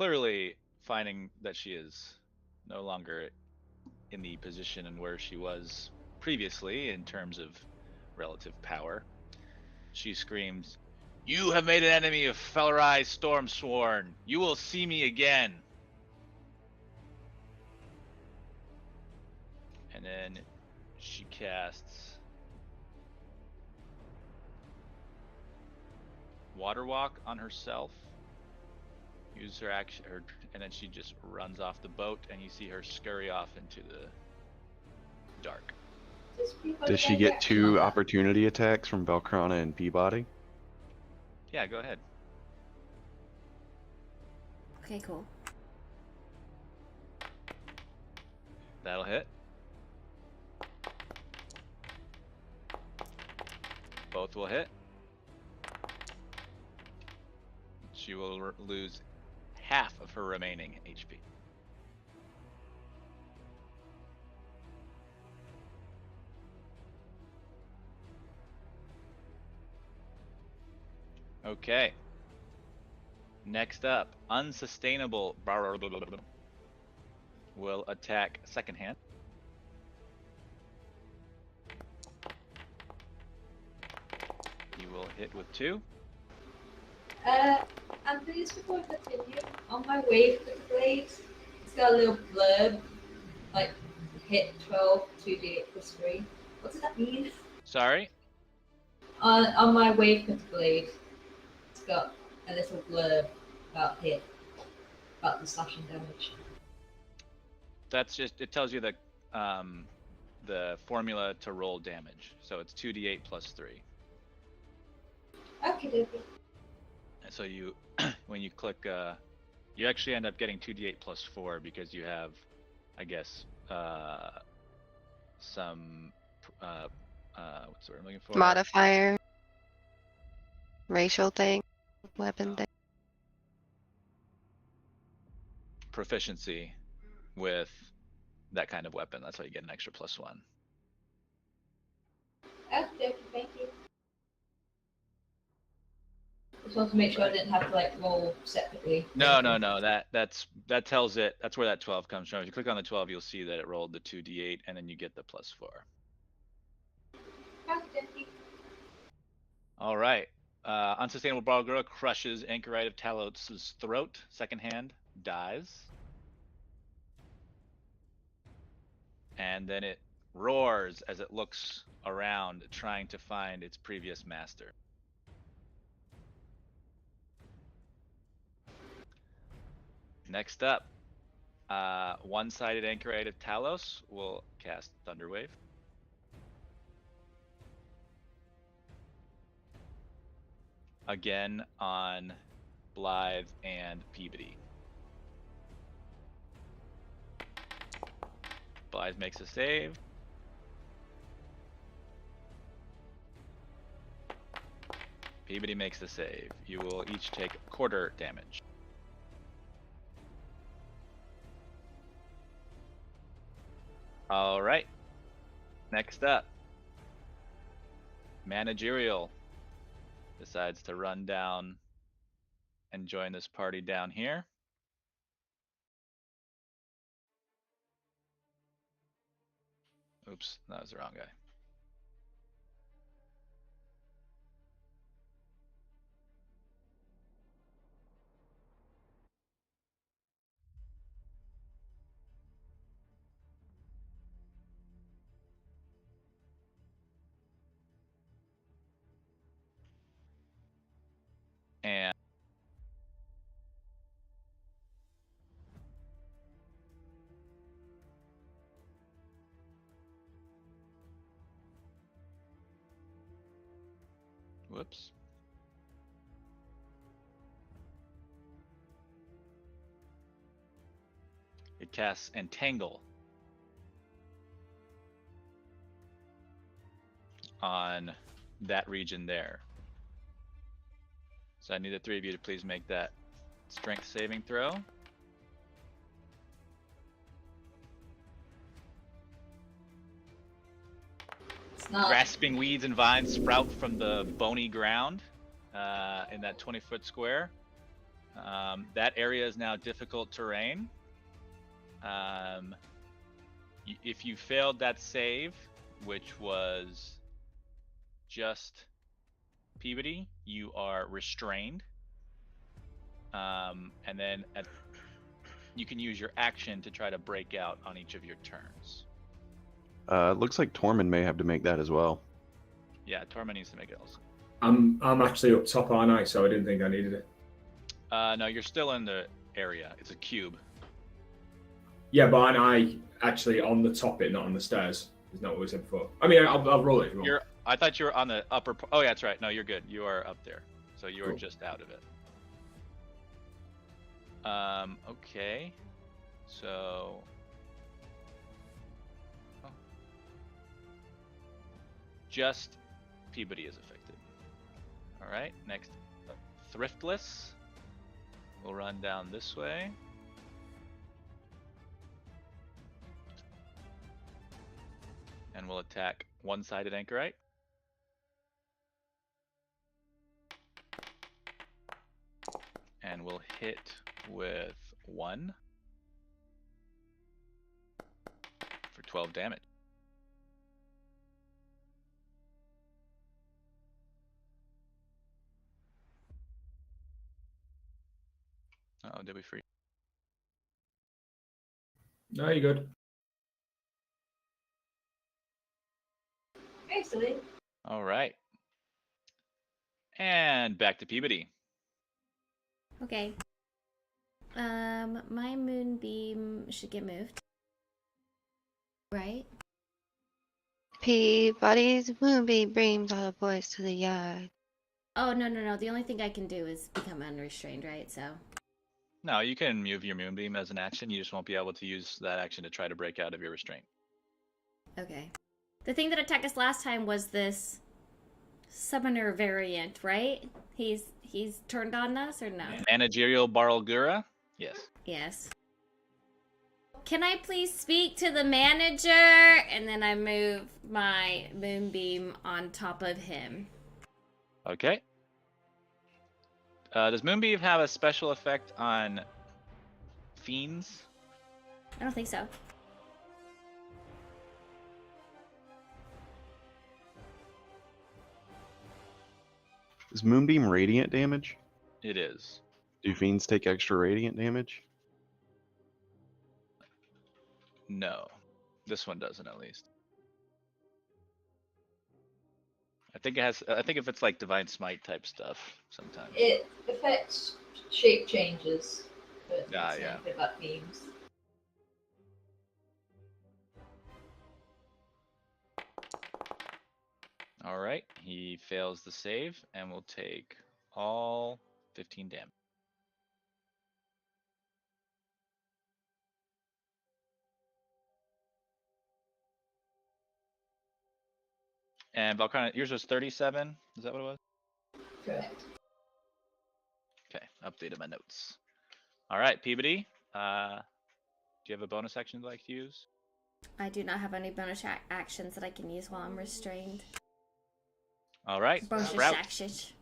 clearly finding that she is no longer in the position and where she was previously in terms of relative power, she screams, "You have made an enemy of Fellerai Stormsworn. You will see me again." And then she casts Water Walk on herself. Use her action, and then she just runs off the boat, and you see her scurry off into the dark. Does she get 2 opportunity attacks from Velkrana and Peabody? Yeah, go ahead. Okay, cool. That'll hit. Both will hit. She will lose half of her remaining HP. Okay. Next up, Unsustainable will attack second hand. He will hit with 2. Anthony, just before I continue, on my wave blade, it's got a little blurb, like hit 12, 2d8 plus 3. What does that mean? Sorry? On my wave blade, it's got a little blurb about hit, about the slashing damage. That's just, it tells you the formula to roll damage. So it's 2d8 plus 3. Okay, okay. So you, when you click, you actually end up getting 2d8 plus 4 because you have, I guess, some, what's the word I'm looking for? Modifier. Racial thing. Weapon thing. Proficiency with that kind of weapon. That's how you get an extra +1. Okay, thank you. Just wanted to make sure I didn't have to like roll separately. No. That tells it. That's where that 12 comes from. If you click on the 12, you'll see that it rolled the 2d8, and then you get the +4. Okay, thank you. All right. Unsustainable Barlgura crushes Anchorite of Talos' throat. Second hand dies. And then it roars as it looks around, trying to find its previous master. Next up, one-sided Anchorite of Talos will cast Thunderwave. Again on Blythe and Peabody. Blythe makes a save. Peabody makes a save. You will each take quarter damage. All right. Next up, Managerial decides to run down and join this party down here. Oops, that was the wrong guy. And whoops. It casts Entangle on that region there. So I need the 3 of you to please make that strength saving throw. Grasping weeds and vines sprout from the bony ground in that 20-foot square. That area is now difficult terrain. If you failed that save, which was just Peabody, you are restrained. And then you can use your action to try to break out on each of your turns. Looks like Tormund may have to make that as well. Yeah, Tormund needs to make it also. I'm actually up top, aren't I? So I didn't think I needed it. No, you're still in the area. It's a cube. Yeah, but aren't I actually on the top bit, not on the stairs? Isn't that what we said before? I mean, I'll roll it if you want. I thought you were on the upper. Oh, yeah, that's right. No, you're good. You are up there. So you are Cool. just out of it. Okay. So. Oh. Just Peabody is affected. All right. Next, Thriftless. We'll run down this way. And we'll attack one-sided anchorite. And we'll hit with 1 for 12 damage. Oh, did we free? No, you're good. Hey, silly. All right. And back to Peabody. Okay. My moonbeam should get moved. Right? Peabody's moonbeam brings all the boys to the yard. Oh, no. The only thing I can do is become unrestrained, right? So. No, you can move your moonbeam as an action. You just won't be able to use that action to try to break out of your restraint. Okay. The thing that attacked us last time was this summoner variant, right? He's turned on us or no? Managerial Barlgura? Yes. Yes. Can I please speak to the manager? And then I move my moonbeam on top of him. Okay. Does Moonbeam have a special effect on fiends? I don't think so. Is Moonbeam radiant damage? It is. Do fiends take extra radiant damage? No. This one doesn't, at least. I think it has. I think if it's like Divine Smite type stuff, sometimes. It affects shape changes, but Ah, it's yeah. anything about themes. All right. He fails the save and will take all 15 damage. And Valkyrie, yours was 37. Is that what it was? Correct. Okay, updated my notes. All right, Peabody. Do you have a bonus action you'd like to use? I do not have any bonus actions that I can use while I'm restrained. All right, Bonus Sprout. actions.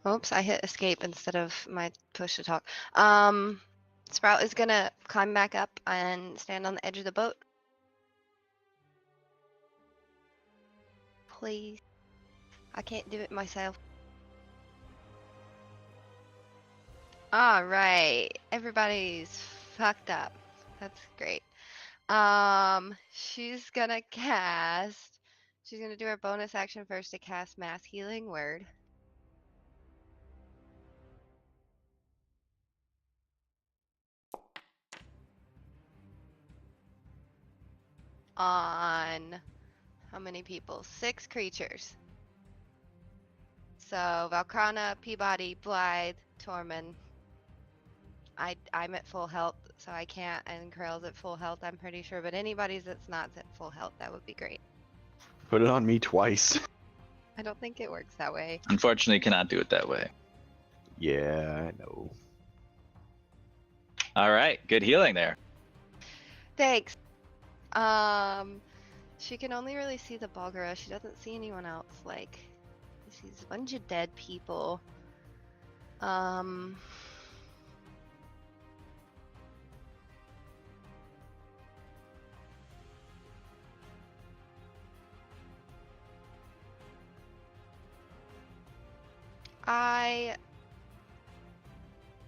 Oops, I hit escape instead of my push to talk. Sprout is gonna climb back up and stand on the edge of the boat. Please. I can't do it myself. Alright, everybody's fucked up. That's great. She's gonna do her bonus action first to cast Mass Healing Word. On how many people? 6 creatures. So Valkrana, Peabody, Blythe, Tormund. I'm at full health, so I can't, and Krell's at full health, I'm pretty sure, but anybody's that's not at full health, that would be great. Put it on me twice. I don't think it works that way. Unfortunately, cannot do it that way. Yeah, I know. All right, good healing there. Thanks. She can only really see the Balgara. She doesn't see anyone else. Like, is sees a bunch of dead people.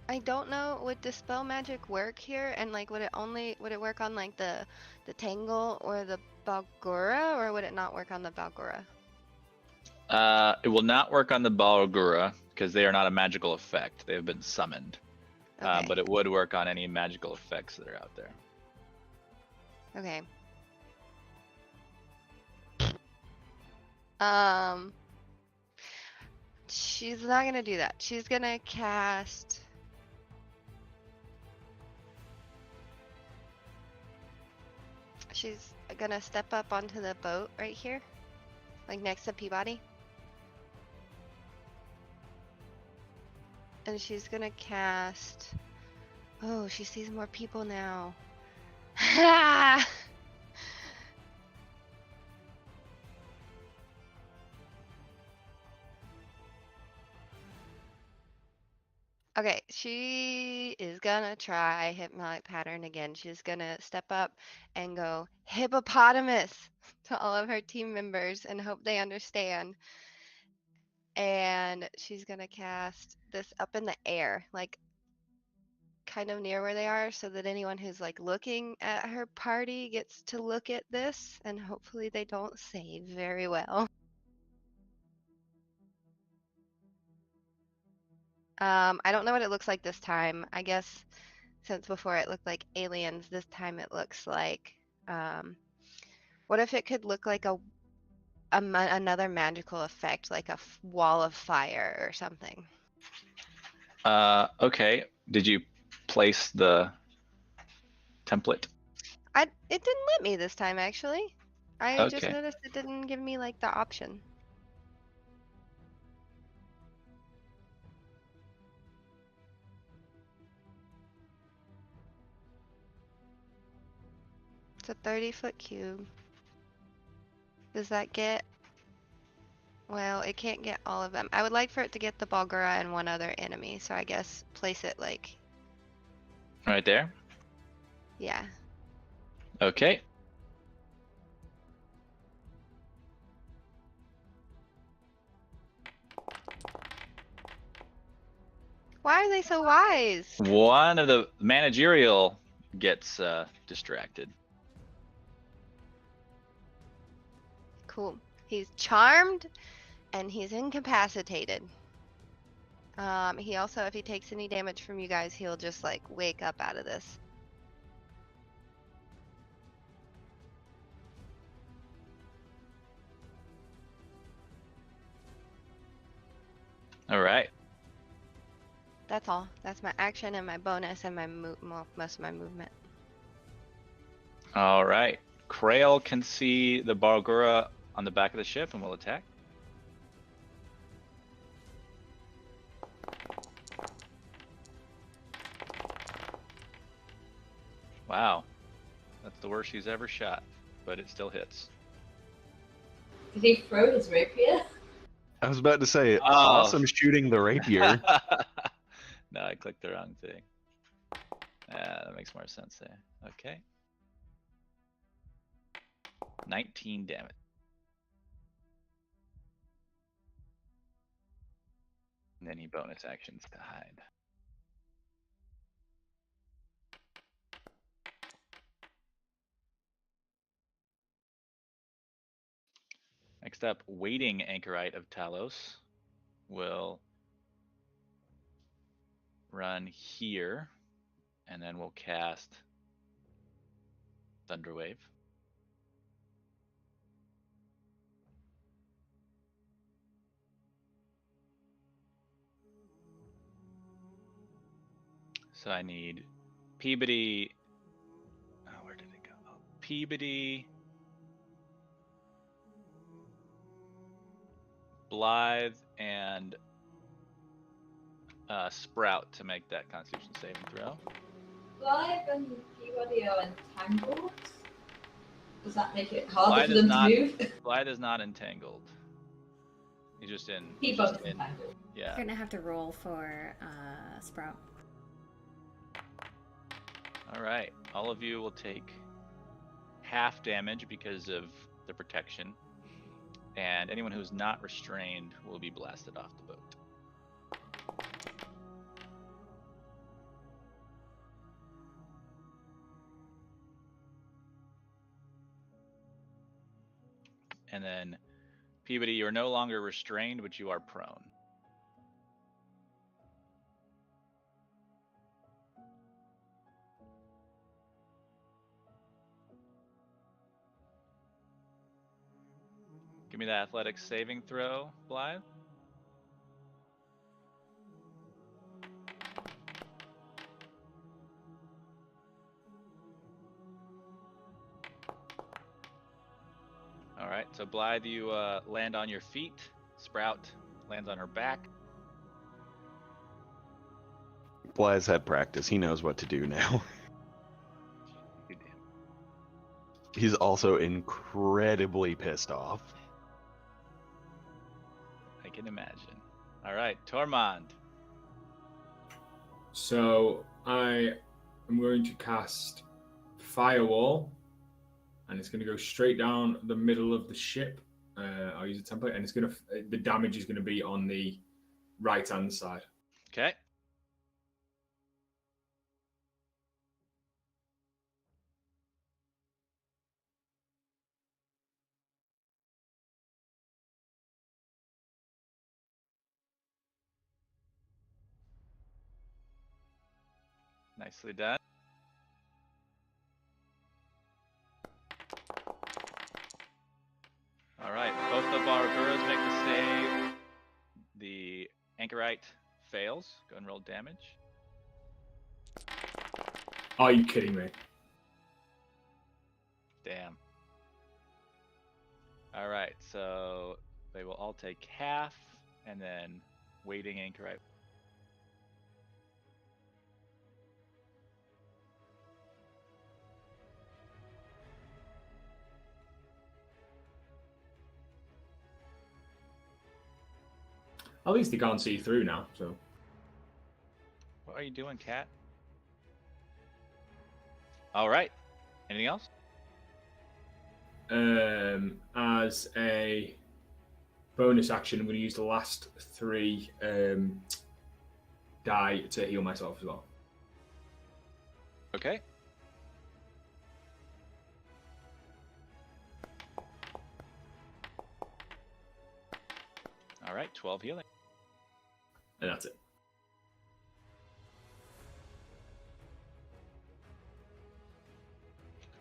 I don't know, would dispel magic work here, and like would it work on like the Tangle or the Balgura, or would it not work on the Balgura? It will not work on the Balgura because they are not a magical effect. They have been summoned. Okay. But it would work on any magical effects that are out there. Okay. She's not gonna do that. She's gonna cast. She's gonna step up onto the boat right here, like next to Peabody. And she's gonna cast. Oh, she sees more people now. Okay, she is gonna try hypnotic pattern again. She's gonna step up and go hippopotamus to all of her team members and hope they understand. And she's gonna cast this up in the air, like kind of near where they are, so that anyone who's like looking at her party gets to look at this, and hopefully they don't save very well. I don't know what it looks like this time. I guess since before it looked like aliens, this time it looks like, what if it could look like another magical effect, like a wall of fire or something? Okay. Did you place the template? It didn't let me this time, actually. I just Okay. noticed it didn't give me like the option. It's a 30-foot cube. Does that get... Well, it can't get all of them. I would like for it to get the Balgura and one other enemy, so I guess place it like... Right there? Yeah. Okay. Why are they so wise? One of the managerial gets distracted. Cool. He's charmed and he's incapacitated. He also, if he takes any damage from you guys, he'll just like wake up out of this. All right. That's all. That's my action and my bonus and my most of my movement. All right. Krail can see the Balgura on the back of the ship and will attack. Wow. That's the worst she's ever shot, but it still hits. Did he throw his rapier? I was about to say, Oh. awesome shooting the rapier. No, I clicked the wrong thing. That makes more sense there. Okay. 19 damage. And any bonus actions to hide. Next up, Waiting Anchorite of Talos will run here, and then we'll cast Thunderwave. So I need Peabody. Oh, where did it go? Oh, Peabody, Blythe, and Sprout to make that Constitution saving throw. Blythe and Peabody are entangled. Does that make it harder Blythe for is them not- to move? Blythe is not entangled. He's just in. Peabody's impacted. Yeah. You're gonna have to roll for Sprout. All right. All of you will take half damage because of the protection, and anyone who's not restrained will be blasted off the boat. And then, Peabody, you are no longer restrained, but you are prone. Give me that athletics saving throw, Blythe. All right, so Blythe, you land on your feet. Sprout lands on her back. Blythe's had practice. He knows what to do now. You damn. He's also incredibly pissed off. I can imagine. All right, Tormund. So I am going to cast Firewall, and it's going to go straight down the middle of the ship. I'll use a template, and it's going to the damage is going to be on the right hand side. Okay. Nicely done. All right, both the Barbaras make the save. The Anchorite fails. Go and roll damage. Are you kidding me? Damn. All right, so they will all take half, and then waiting Anchorite. At least they can't see through now. So What are you doing, Cat? All right. Anything else? as a bonus action, I'm going to use the last 3 die to heal myself as well. Okay. All right, 12 healing. And that's it.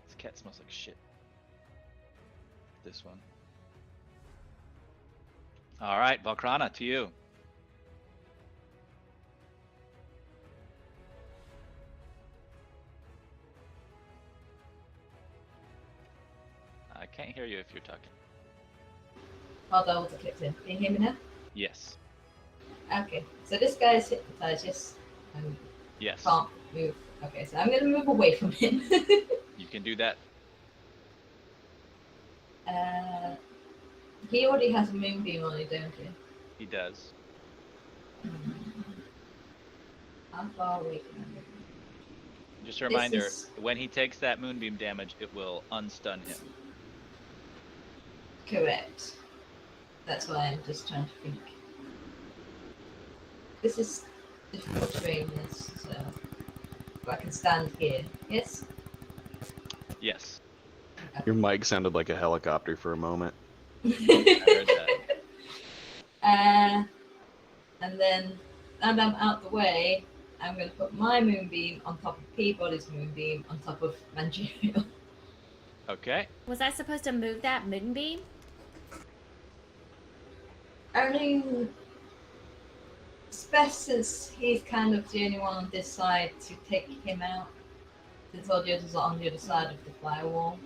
This cat smells like shit. This one. All right, Valkrana, to you. I can't hear you if you're talking. Hold on, auto clicked in. Can you hear me now? Yes. Okay, so this guy is hypnotized, yes? And Yes. can't move. Okay, so I'm going to move away from him. You can do that. He already has a moonbeam on it, don't he? He does. How far away can I move? Just a reminder, is- when he takes that moonbeam damage, it will unstun him. Correct. That's why I'm just trying to think. This is difficult terrain, yes, so I can stand here. Yes? Yes. Your mic sounded like a helicopter for a moment. I heard that. And then, and I'm out the way, I'm going to put my moonbeam on top of Peabody's moonbeam on top of Manjerial. Okay. Was I supposed to move that moonbeam? I mean, it's best since he's kind of the only one on this side to take him out, since all the others are on the other side of the firewall.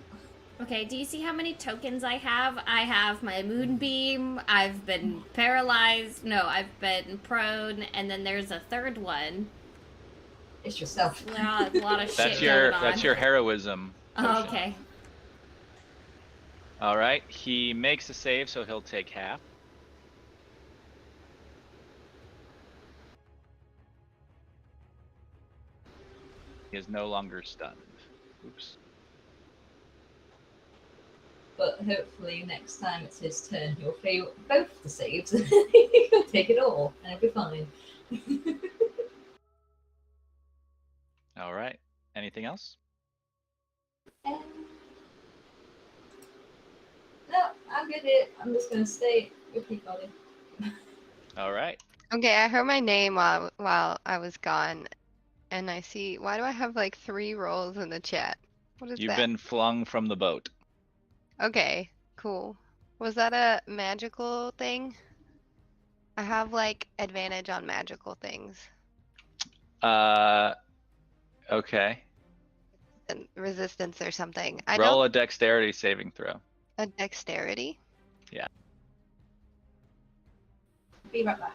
Okay, do you see how many tokens I have? I have my moonbeam, I've been paralyzed, no, I've been prone, and then there's a third one. It's yourself. A lot of shit That's going on. your heroism. Oh, potion. okay. All right. He makes a save, so he'll take half. He is no longer stunned. Oops. But hopefully next time it's his turn, he'll fail both the saves. He'll take it all, and it'll be fine. All right. Anything else? Um, no, I'm good. I'm just gonna stay with Peabody. All right. Okay, I heard my name while I was gone, and I see. Why do I have like 3 rolls in the chat? What is You've that? been flung from the boat. Okay, cool. Was that a magical thing? I have like advantage on magical things Okay. and resistance or something. I Roll don't a dexterity saving throw. a dexterity. Be right back.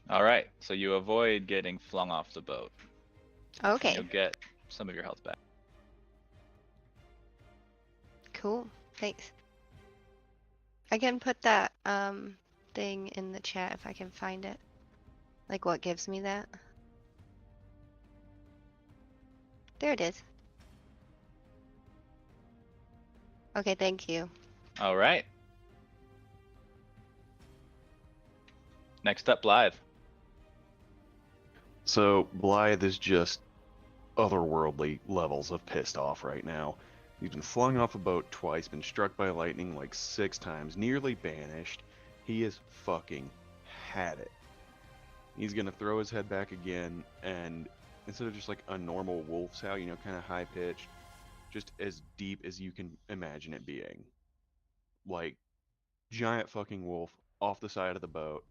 All right. So you avoid getting flung off the boat. And Okay, you'll get some of your health back. cool. Thanks. I can put that thing in the chat if I can find it. Like what gives me that? There it is. Okay, thank you. All right. Next up, Blythe. So Blythe is just otherworldly levels of pissed off right now. He's been flung off a boat twice, been struck by lightning like 6 times, nearly banished. He has fucking had it. He's gonna throw his head back again, and instead of just like a normal wolf's howl, you know, kind of high pitched, just as deep as you can imagine it being. Like, giant fucking wolf off the side of the boat.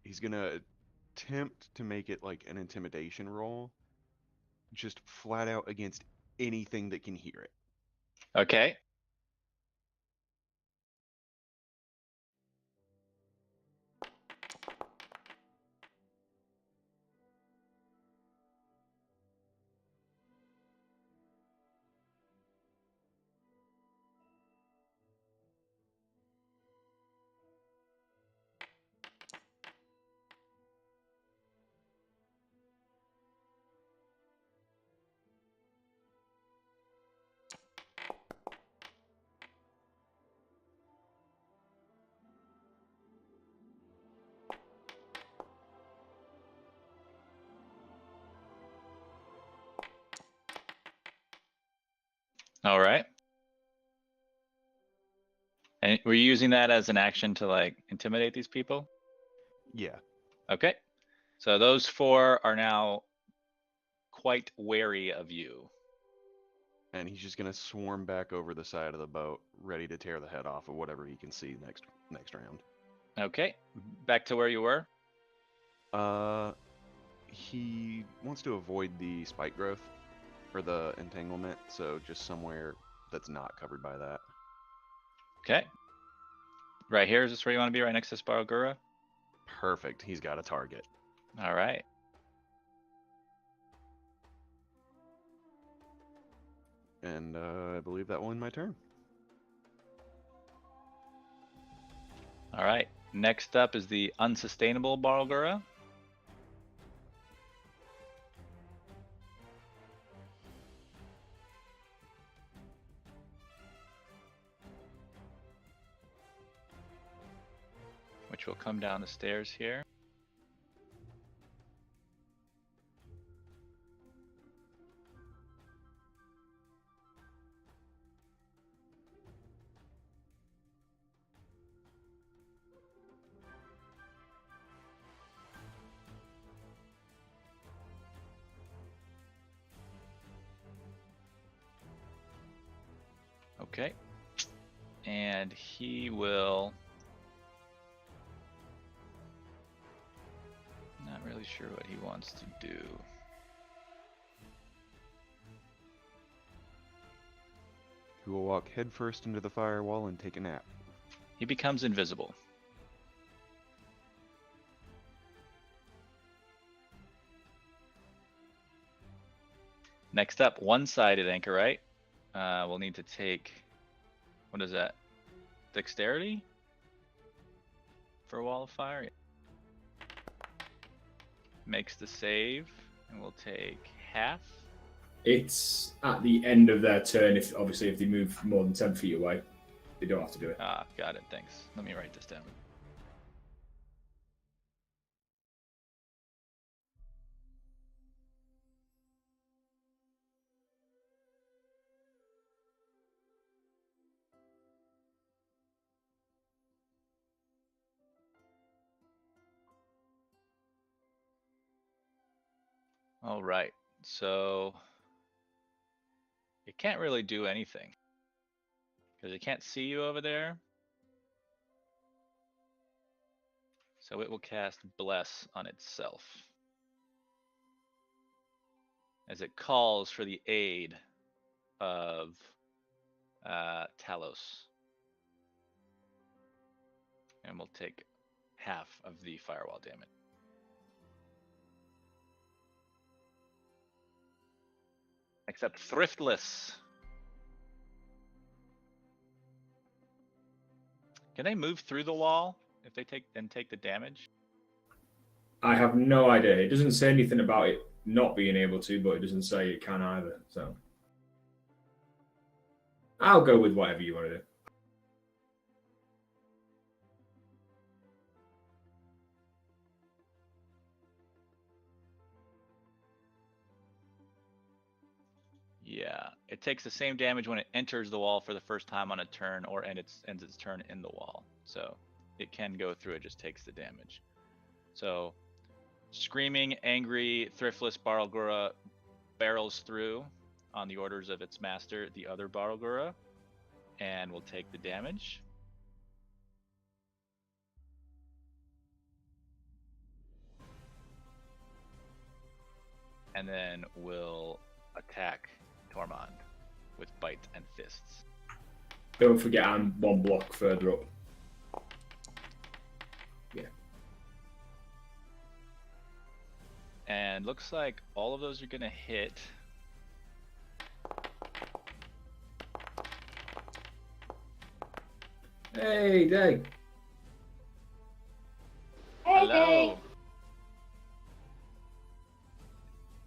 He's gonna attempt to make it like an intimidation roll, just flat out against anything that can hear it. Okay. All right. And were you using that as an action to like intimidate these people? Yeah. Okay. So those 4 are now quite wary of you. And he's just gonna swarm back over the side of the boat, ready to tear the head off of whatever he can see next round. Okay. Back to where you were. He wants to avoid the spike growth or the entanglement, so just somewhere that's not covered by that. Okay. Right here. Is this where you want to be? Right next to Sparogura? Perfect. He's got a target. All right. And I believe that will end my turn. All right. Next up is the unsustainable Barlgura. Which will come down the stairs here. Okay. And he will... Not really sure what he wants to do. He will walk headfirst into the firewall and take a nap. He becomes invisible. Next up, one-sided anchorite. We'll need to take, what is that? Dexterity for a wall of fire. Makes the save, and we'll take half. It's at the end of their turn. If they move more than 10 feet away, they don't have to do it. Ah, got it. Thanks. Let me write this down. All right, so it can't really do anything because it can't see you over there. So it will cast Bless on itself as it calls for the aid of Talos. And we'll take half of the firewall damage. Except Thriftless. Can they move through the wall if they take the damage? I have no idea. It doesn't say anything about it not being able to, but it doesn't say it can either. So I'll go with whatever you want to do. Yeah, it takes the same damage when it enters the wall for the first time on a turn or ends its turn in the wall. So it can go through, it just takes the damage. So screaming, angry, thriftless Barlgura barrels through on the orders of its master, the other Barlgura, and will take the damage. And then will attack Tormund with bite and fists. Don't forget I'm one block further up. Yeah. And looks like all of those are going to hit. Hey, Day. Hey, Hello. hey.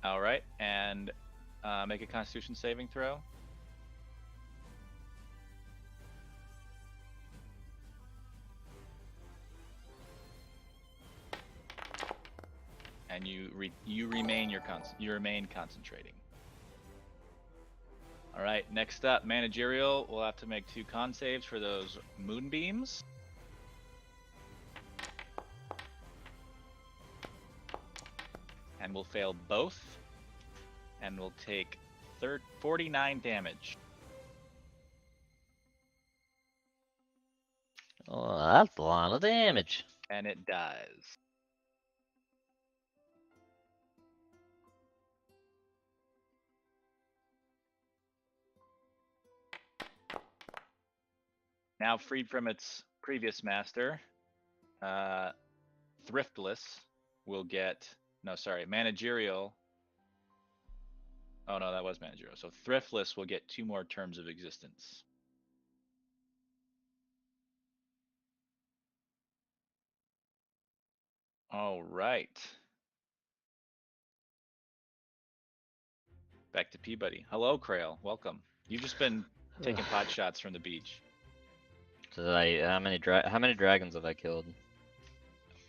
All right, and make a Constitution saving throw. And you remain concentrating. All right, next up, managerial. We'll have to make 2 con saves for those moonbeams. And we'll fail both. And we'll take 49 damage. Oh, that's a lot of damage. And it dies. Now freed from its previous master, Thriftless will get... No, sorry, managerial... Oh no, that was managerial. So Thriftless will get 2 more terms of existence. All right. Back to Peabody. Hello, Krail. Welcome. You've just been taking pot shots from the beach. So how many dragons have I killed?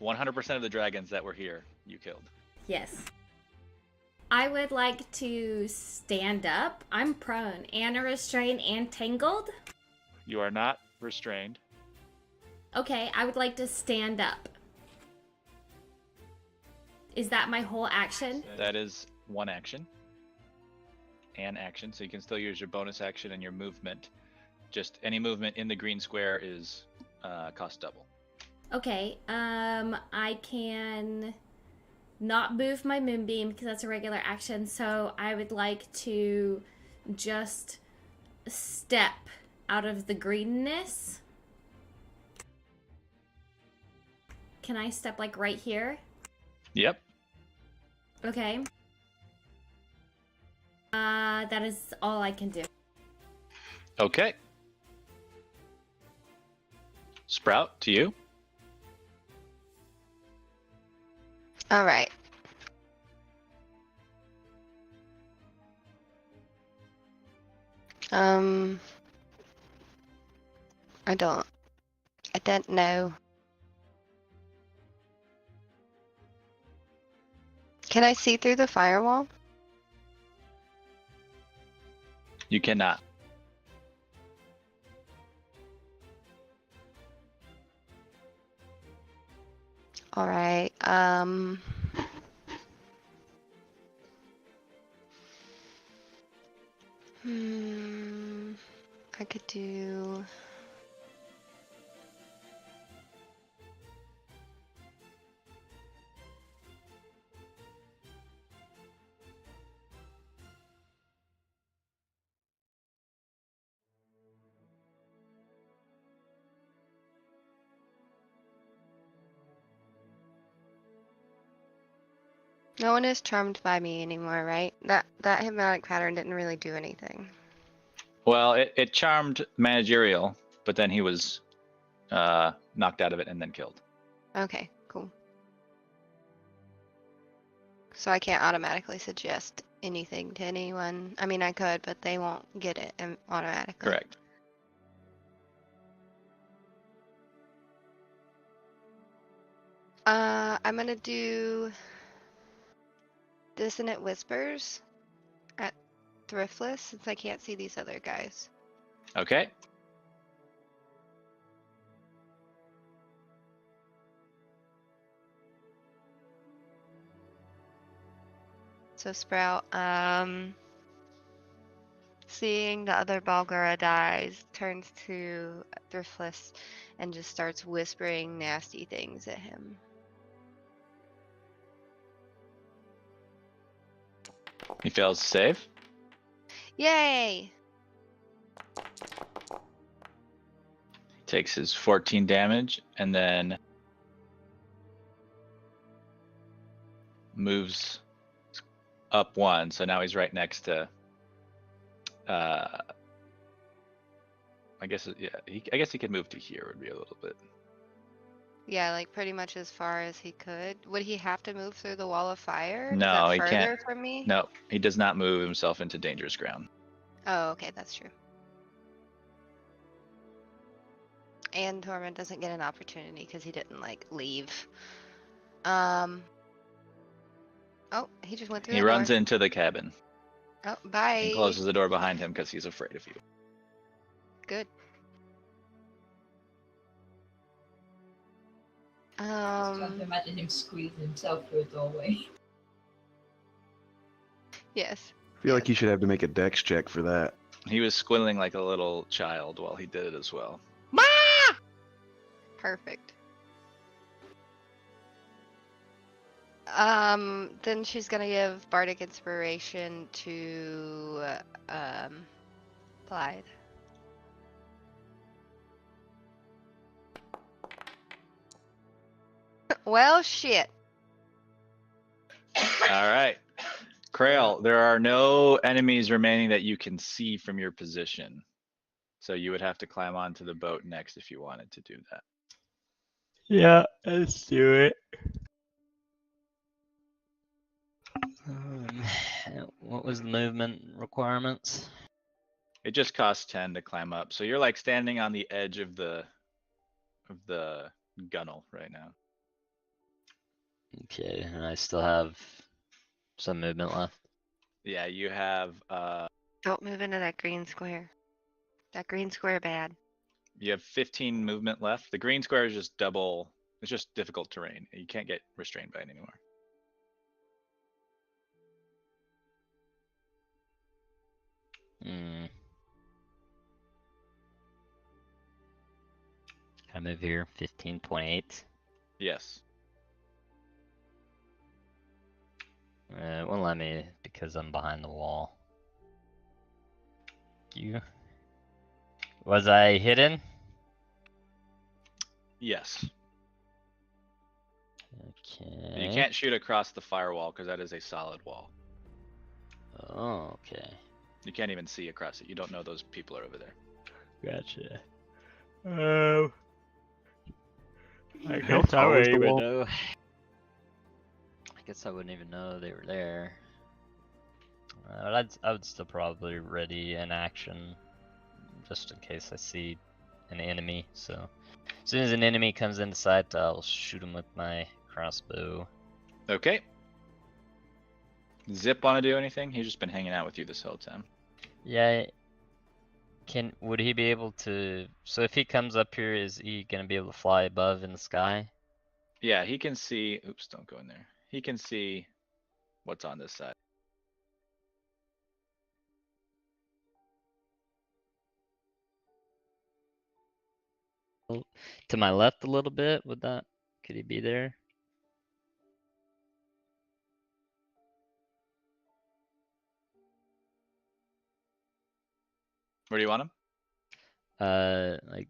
100% of the dragons that were here, you killed. Yes. I would like to stand up. I'm prone and restrained and tangled. You are not restrained. Okay, I would like to stand up. Is that my whole action? That is 1 action. An action, so you can still use your bonus action and your movement. Just any movement in the green square is cost double. Okay, I can not move my moonbeam because that's a regular action, so I would like to just step out of the greenness. Can I step like right here? Yep. Okay. That is all I can do. Okay. Sprout, to you. All right. I don't know. Can I see through the firewall? You cannot. All right. I could do. No one is charmed by me anymore, right? That hypnotic pattern didn't really do anything. Well, it charmed managerial, but then he was knocked out of it and then killed. Okay, cool. So I can't automatically suggest anything to anyone. I mean, I could, but they won't get it automatically. Correct. I'm gonna do Dissonant Whispers at Thriftless since I can't see these other guys. Okay. So Sprout, seeing the other Balgura dies, turns to Thriftless and just starts whispering nasty things at him. He fails to save. Yay! Takes his 14 damage and then moves up one. So now he's right next to. I guess yeah. I guess he could move to here. Would be a little bit. Yeah, like pretty much as far as he could. Would he have to move through the wall of fire? Is No, that he further can't. from me? No, he does not move himself into dangerous ground. Oh, okay, that's true. And Tormund doesn't get an opportunity because he didn't like leave. Oh, he just went through He the runs door. into the cabin Oh, bye. and closes the door behind him because he's afraid of you. Good. Just trying to imagine him squeezing himself through a doorway. Yes. I feel like you should have to make a dex check for that. He was squealing like a little child while he did it as well. Perfect. Then she's gonna give Bardic Inspiration to Clyde. Well, shit. All right. Krail, there are no enemies remaining that you can see from your position. So you would have to climb onto the boat next if you wanted to do that. Yeah, let's do it. What was the movement requirements? It just costs 10 to climb up. So you're like standing on the edge of the gunnel right now. Okay, and I still have some movement left. Yeah, you have Don't move into that green square. That green square bad. you have 15 movement left. The green square is just double. It's just difficult terrain. You can't get restrained by it anymore. Can I move here? 15.8. Yes. It won't let me because I'm behind the wall. Was I hidden? Yes. Okay. You can't shoot across the firewall because that is a solid wall. Oh, okay. You can't even see across it. You don't know those people are over there. Gotcha. I How guess I tall is wouldn't the even wall? know. I guess I wouldn't even know they were there. I would still probably ready an action, just in case I see an enemy. So as soon as an enemy comes into sight, I'll shoot him with my crossbow. Okay. Zip want to do anything? He's just been hanging out with you this whole time. Yeah. Would he be able to? So if he comes up here, is he gonna be able to fly above in the sky? Yeah, he can see. Oops, don't go in there. He can see what's on this side. To my left a little bit, could he be there? Where do you want him? Like,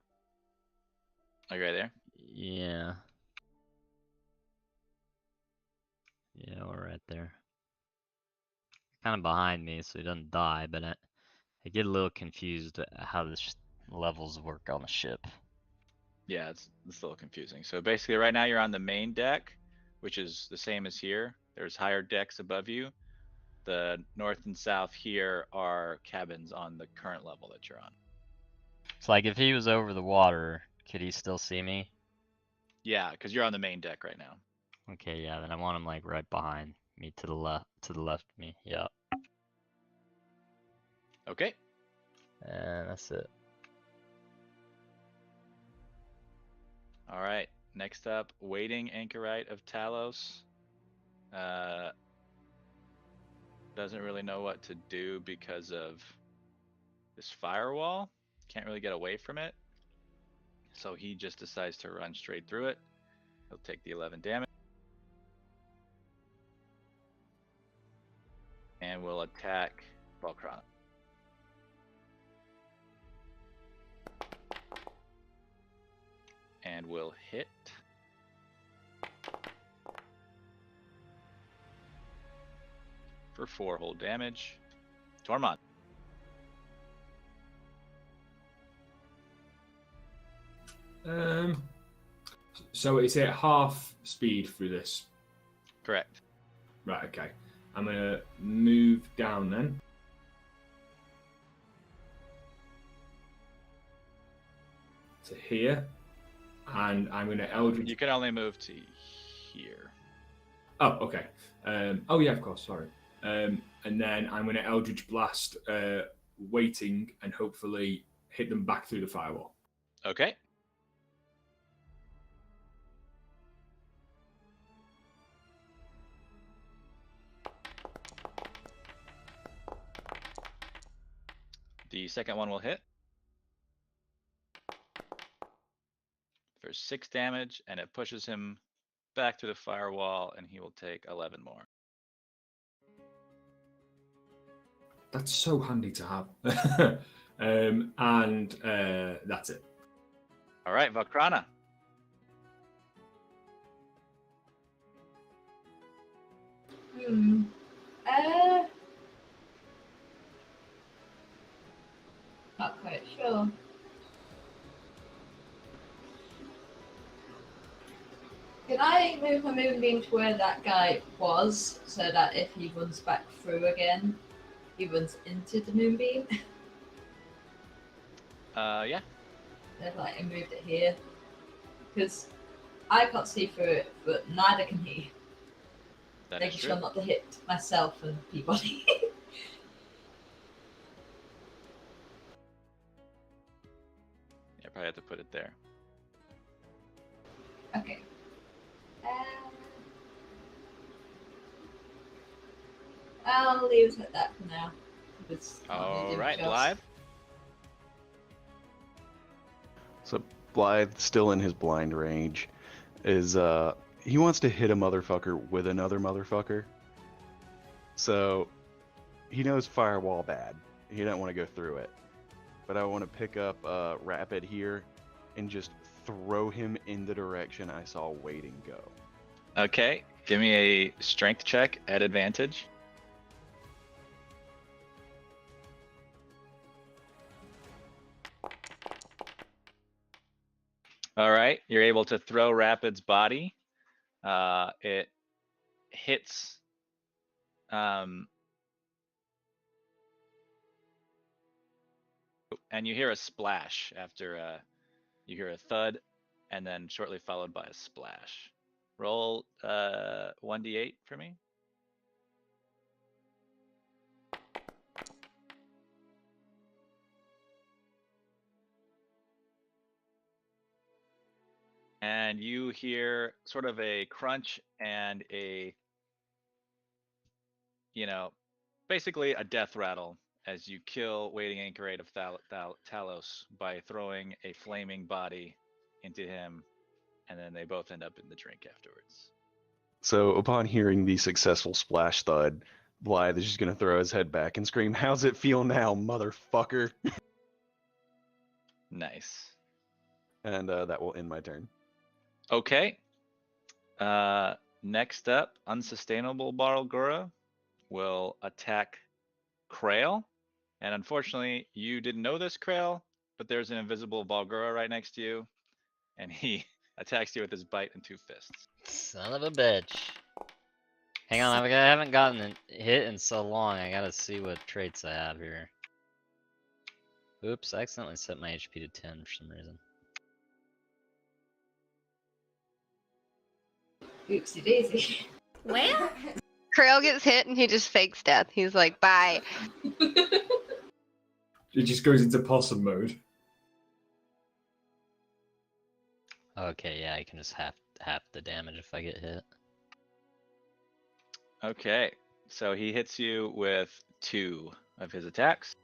Like right there? yeah. Yeah, we're right there. Kind of behind me, so he doesn't die, but I get a little confused at how this levels work on the ship. Yeah, it's a little confusing. So basically right now you're on the main deck, which is the same as here. There's higher decks above you. The north and south here are cabins on the current level that you're on. So like if he was over the water, could he still see me? Yeah, because you're on the main deck right now. Okay, yeah, then I want him like right behind me to the left of me. Yeah. Okay. And that's it. All right. Next up, waiting anchorite of Talos. Doesn't really know what to do because of this firewall. Can't really get away from it. So he just decides to run straight through it. He'll take the 11 damage. And will attack Valkrana. And will hit. For 4 whole damage. Tormund. So it's at half speed through this. Correct. Right, okay. I'm going to move down then. To here. And I'm going to Eldritch... You can only move to here. Oh, okay. Oh, yeah, of course, sorry. And then I'm going to Eldritch Blast waiting and hopefully hit them back through the firewall. Okay. The second one will hit. For 6 damage, and it pushes him back through the firewall, and he will take 11 more. That's so handy to have. And that's it. All right, Valkrana. Not quite sure. Can I move my moonbeam to where that guy was, so that if he runs back through again, he runs into the moonbeam? Yeah. Then like I moved it here. Because I can't see through it, but neither can he. That is Making true. sure not to hit myself and Peabody. Yeah, probably have to put it there. Okay. I'll leave it at that for now. It's not gonna All do right, just- Blythe. So Blythe, still in his blind range, is he wants to hit a motherfucker with another motherfucker. So he knows firewall bad. He doesn't want to go through it. But I want to pick up Rapid here and just throw him in the direction I saw Waiting go. Okay, give me a strength check at advantage. All right, you're able to throw Rapid's body. It hits. And you hear a splash after you hear a thud, and then shortly followed by a splash. Roll 1d8 for me. And you hear sort of a crunch and a, basically a death rattle as you kill waiting anchorite of Talos by throwing a flaming body into him, and then they both end up in the drink afterwards. So upon hearing the successful splash thud, Blythe is just gonna throw his head back and scream, "How's it feel now, motherfucker?" Nice. And that will end my turn. Okay. Next up, Unsustainable Barlgura will attack Krail. And unfortunately, you didn't know this, Krail, but there's an invisible Barlgura right next to you, and he attacks you with his bite and 2 fists. Son of a bitch. Hang on, I haven't gotten a hit in so long. I gotta see what traits I have here. Oops, I accidentally set my HP to 10 for some reason. Oopsie daisy. Well, Krail gets hit and he just fakes death. He's like, bye. It just goes into possum mode. Okay, yeah, I can just half the damage if I get hit. Okay, so he hits you with 2 of his attacks.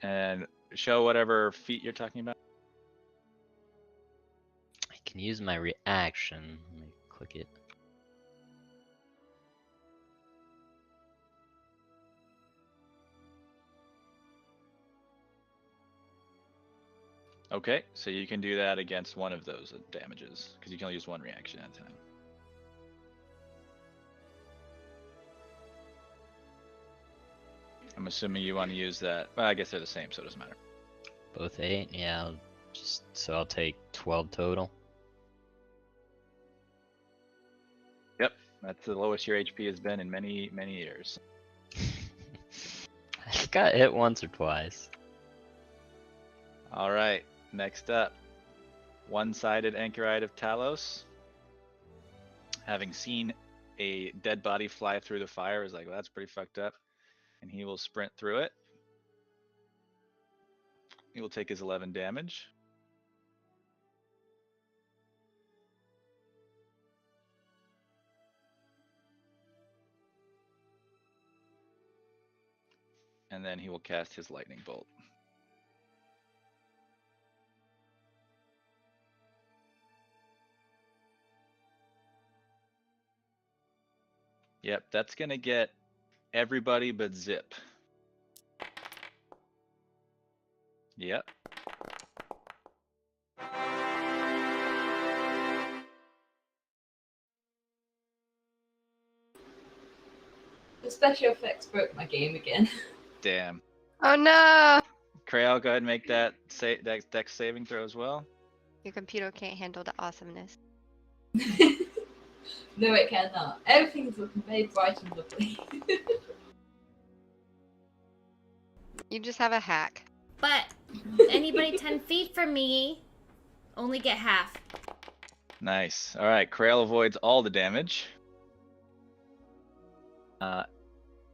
And show whatever feat you're talking about. I can use my reaction. Let me click it. Okay, so you can do that against one of those damages, because you can only use 1 reaction at a time. I'm assuming you want to use that. Well, I guess they're the same, so it doesn't matter. Both 8? Yeah, I'll take 12 total. Yep, that's the lowest your HP has been in many, many years. I got hit once or twice. All right, next up, One-Sided Anchorite of Talos. Having seen a dead body fly through the fire, is like, well, that's pretty fucked up. And he will sprint through it. He will take his 11 damage. And then he will cast his lightning bolt. Yep, that's gonna get everybody but Zip. Yep. The special effects broke my game again. Damn. Oh no! Krail, go ahead and make that dex saving throw as well. Your computer can't handle the awesomeness. No, it cannot. Everything's looking very bright and lovely. You just have a hack. but anybody 10 feet from me only get half. Nice. All right, Krail avoids all the damage.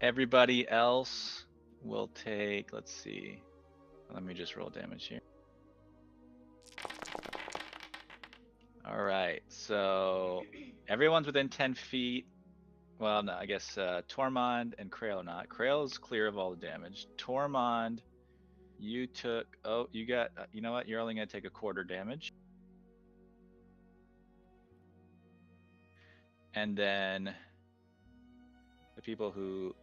Everybody else will take, let's see. Let me just roll damage here. All right, so everyone's within 10 feet. Well, no, I guess Tormund and Krail are not. Krail is clear of all the damage. Tormund, you took, you got, you know what? You're only going to take a quarter damage. And then the people who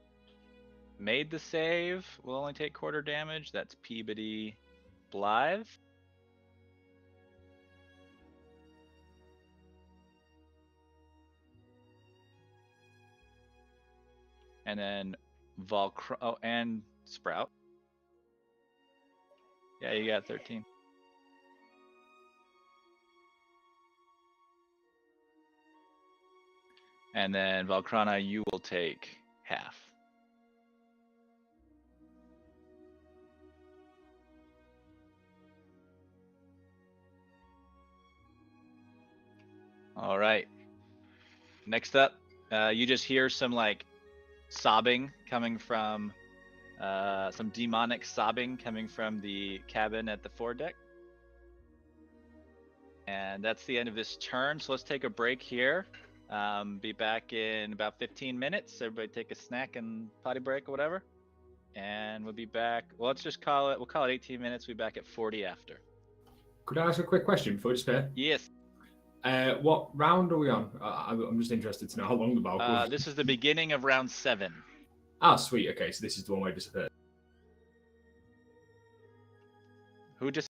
made the save will only take quarter damage. That's Peabody, Blythe. And then and Sprout. Yeah, you got 13. And then Valkrana, you will take half. All right. Next up, you just hear some like sobbing coming from some demonic sobbing coming from the cabin at the foredeck. And that's the end of this turn. So let's take a break here. Be back in about 15 minutes. Everybody take a snack and potty break or whatever. And we'll be back. Well, let's just call it, we'll call it 18 minutes. We'll be back at 40 after. Could I ask a quick question before you despair? Yes. What round are we on? I'm just interested to know how long the battle was. This is the beginning of round 7. Ah, sweet. Okay, so this is the one where I disappeared. Who just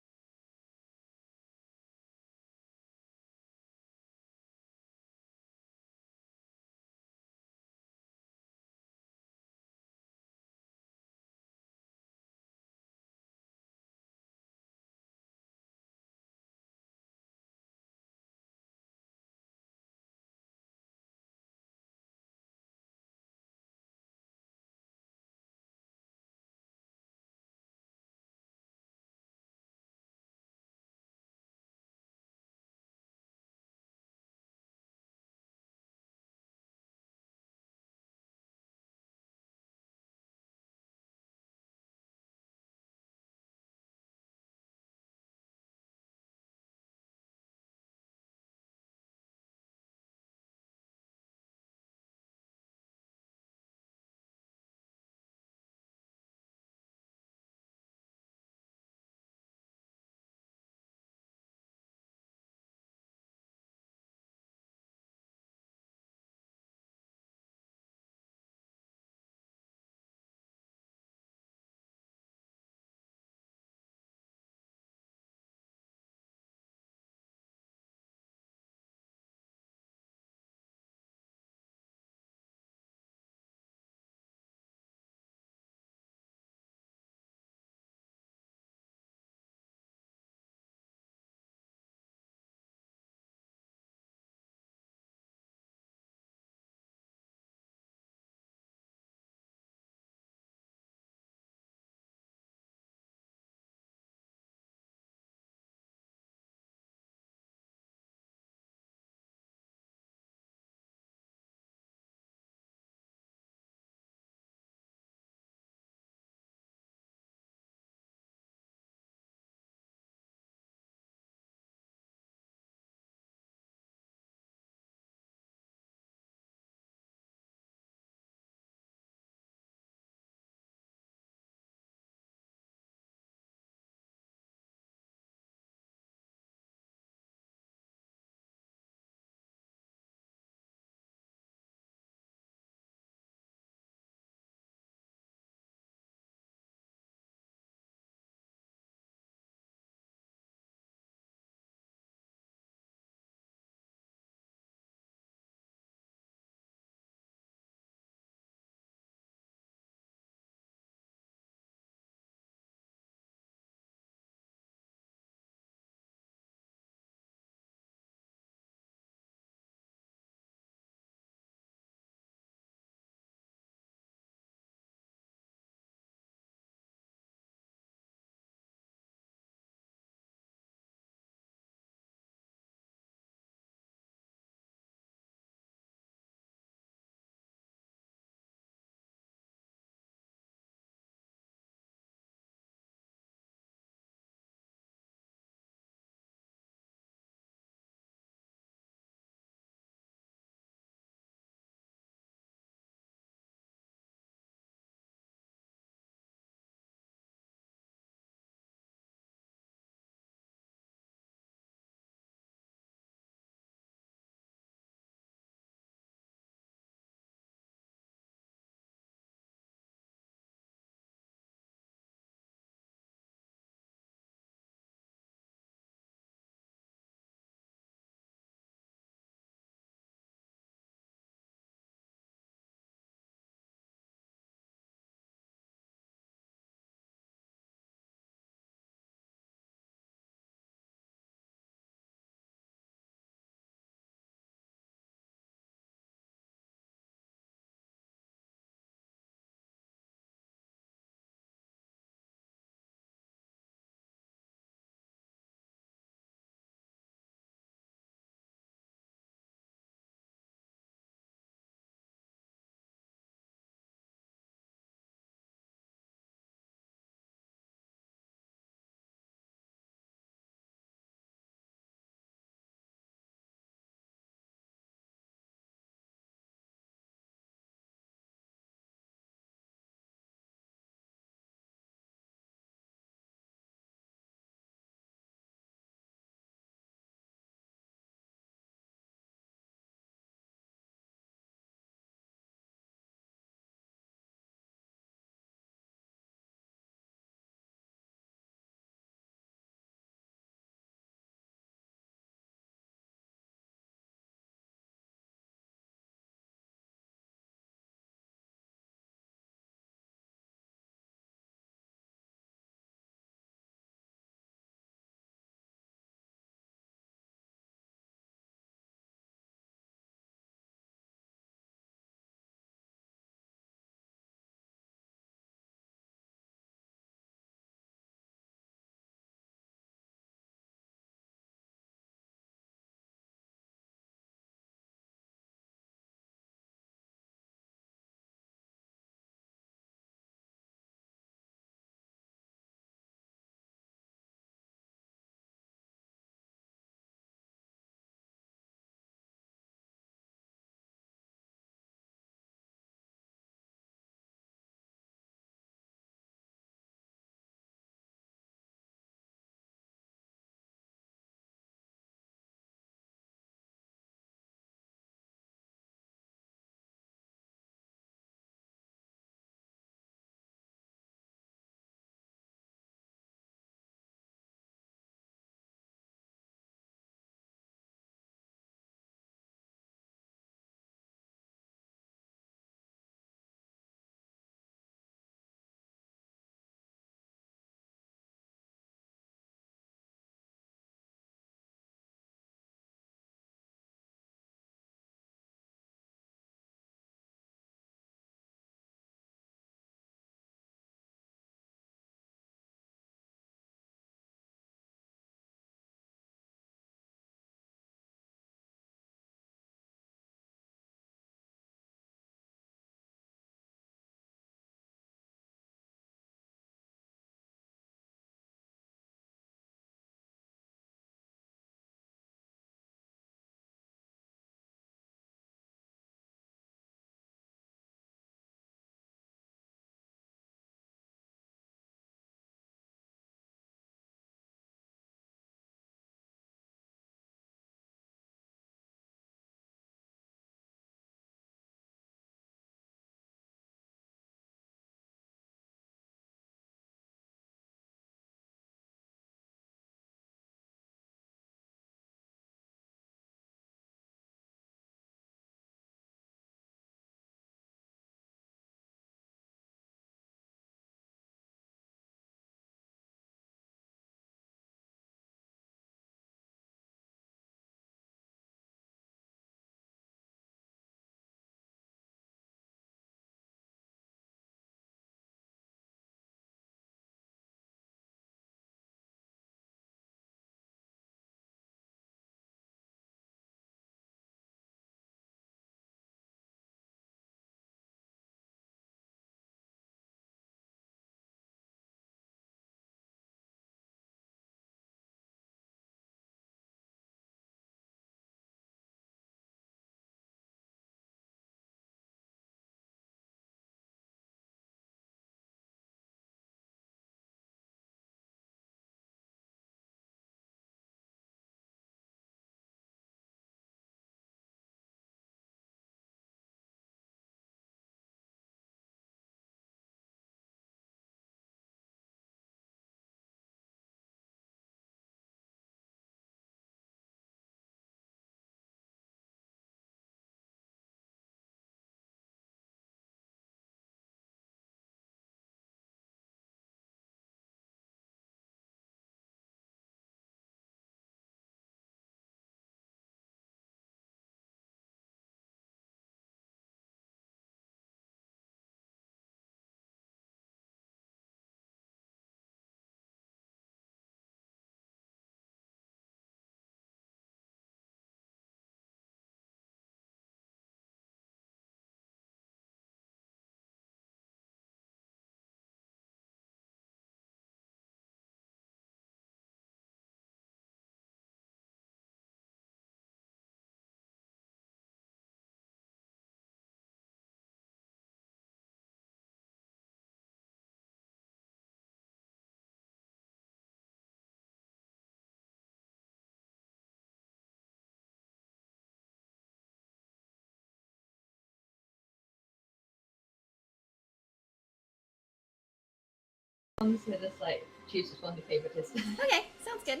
Honestly, just like choose which one your favorite is. Okay, sounds good.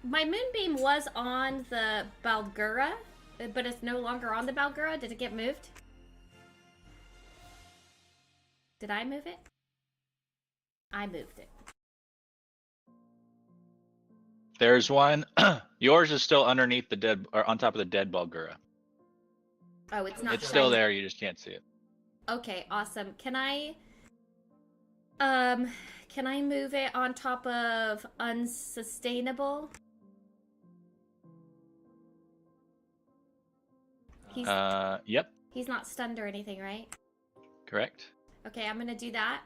My moonbeam was on the Balgura, but it's no longer on the Balgura. Did it get moved? Did I move it? I moved it. There's one. Yours is still underneath the dead, or on top of the dead Bulgura. Oh, it's not. It's still shiny. there. You just can't see it. Okay, awesome. Can I move it on top of unsustainable? Yep, He's not stunned or anything, right? correct. Okay, I'm gonna do that.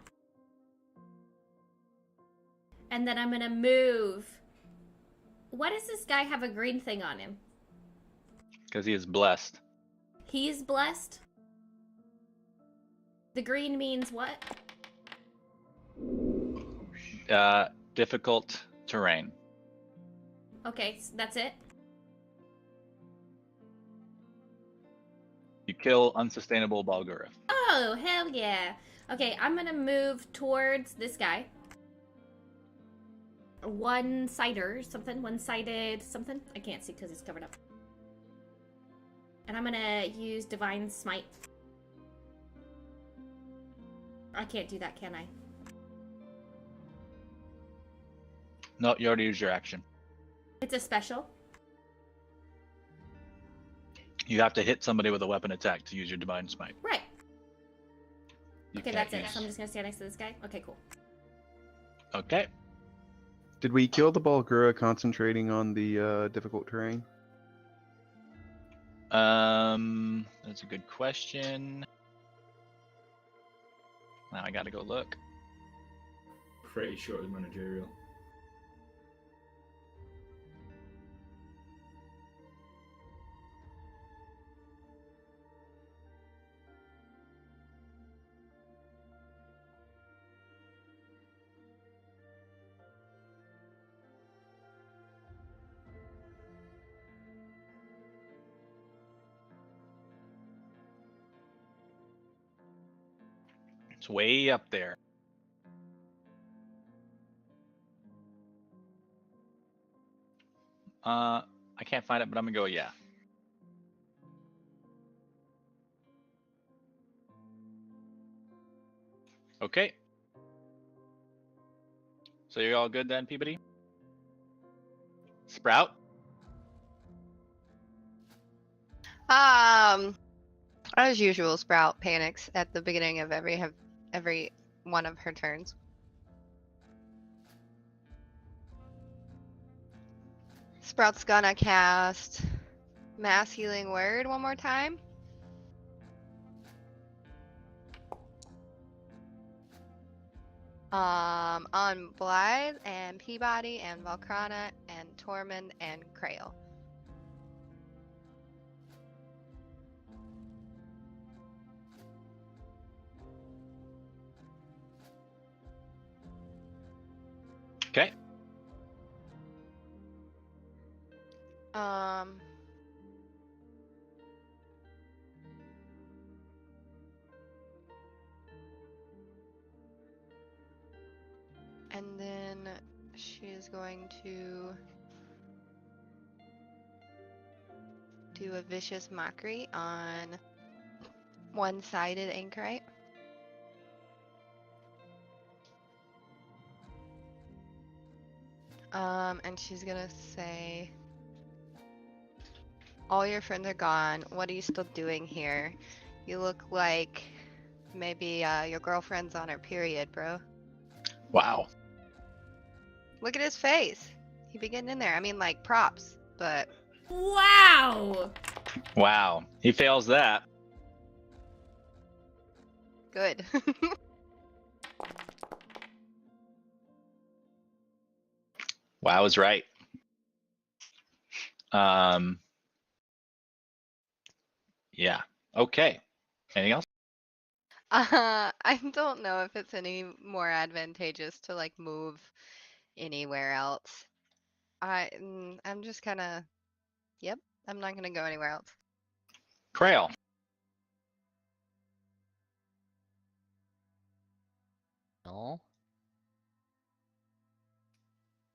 And then I'm gonna move. Why does this guy have a green thing on him? Because he is blessed. He's blessed? The green means what? Difficult terrain. Okay, that's it. You kill unsustainable Bulgura. Oh, hell yeah. Okay, I'm gonna move towards this guy. One-sided something. I can't see because it's covered up. And I'm gonna use Divine Smite. I can't do that, can I? No, you already used your action. It's a special. You have to hit somebody with a weapon attack to use your Divine Smite. Right. You Okay, can't that's it. use- So I'm just gonna stand next to this guy. Okay, cool. Okay. Did we kill the Balgura concentrating on the difficult terrain? That's a good question. Now I gotta go look. Pretty sure it was managerial. It's way up there. I can't find it, but I'm gonna go yeah. Okay. So you're all good then, Peabody? Sprout? As usual, Sprout panics at the beginning of every one of her turns. Sprout's gonna cast Mass Healing Word one more time. On Blythe and Peabody and Valkrana and Tormund and Krail. Okay. And then she is going to do a vicious mockery on one-sided anchorite. And she's gonna say, all your friends are gone. What are you still doing here? You look like maybe your girlfriend's on her period, bro. Wow. Look at his face. He be getting in there. I mean, like, props, but Wow! Wow. He fails that. good. Wow is right. Yeah. Okay. Anything else? I don't know if it's any more advantageous to like move anywhere else. I'm just kind of, yep, I'm not gonna go anywhere else. Krail. No.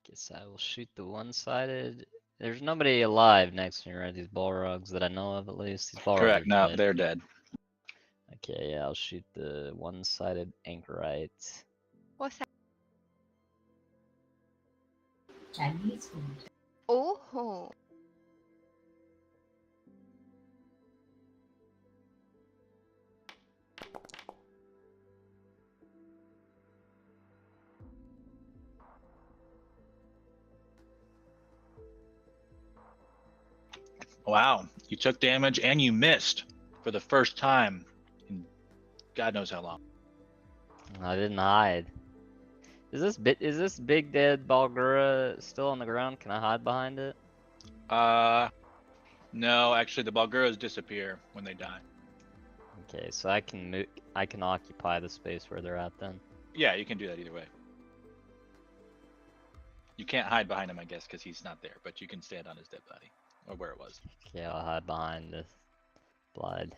Guess I will shoot the one-sided. There's nobody alive next to me, right? These Balrogs that I know of, at least. These Balrogs are Correct. No, dead. they're dead. Okay, yeah, I'll shoot the one-sided anchorite. What's that? Chinese food. Oh, Wow, you took damage and you missed for the first time in God knows how long. I didn't hide. Is this big dead Balgura still on the ground? Can I hide behind it? No, actually, the Balguras disappear when they die. Okay, so I can occupy the space where they're at then. Yeah, you can do that either way. You can't hide behind him, I guess, because he's not there, but you can stand on his dead body, or where it was. Okay, I'll hide behind this Blide.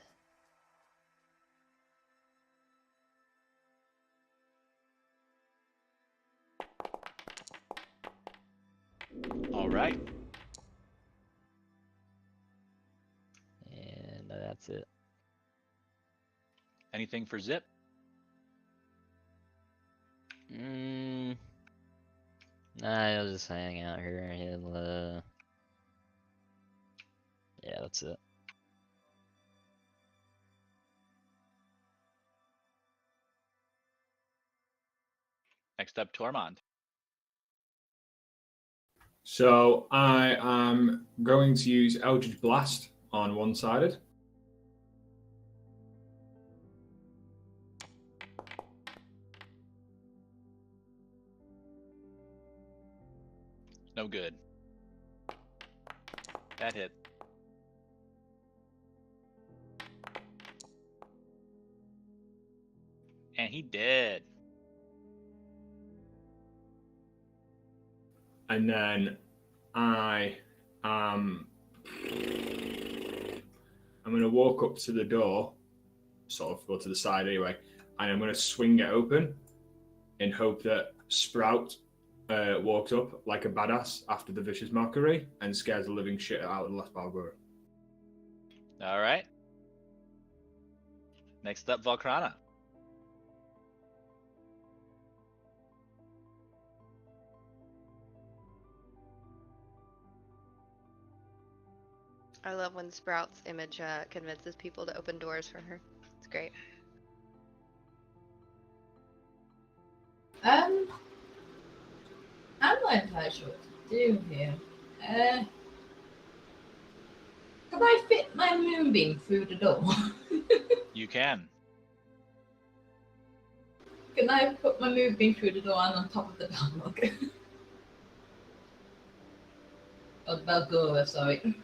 All right. And that's it. Anything for Zip? Nah, he'll just hang out here. He'll, yeah, that's it. Next up, Tormund. So I am going to use Eldritch Blast on one-sided. No good. That hit. And he dead. And then I'm going to walk up to the door, sort of go to the side anyway, and I'm going to swing it open in hope that Sprout walks up like a badass after the vicious mockery and scares the living shit out of the last Balgura. All right. Next up, Volcrana. I love when Sprout's image convinces people to open doors for her. It's great. I'm not entirely sure what to do here. Can I fit my moonbeam through the door? You can. Can I put my moonbeam through the door and on top of the Balrog? Or the Balgura, sorry.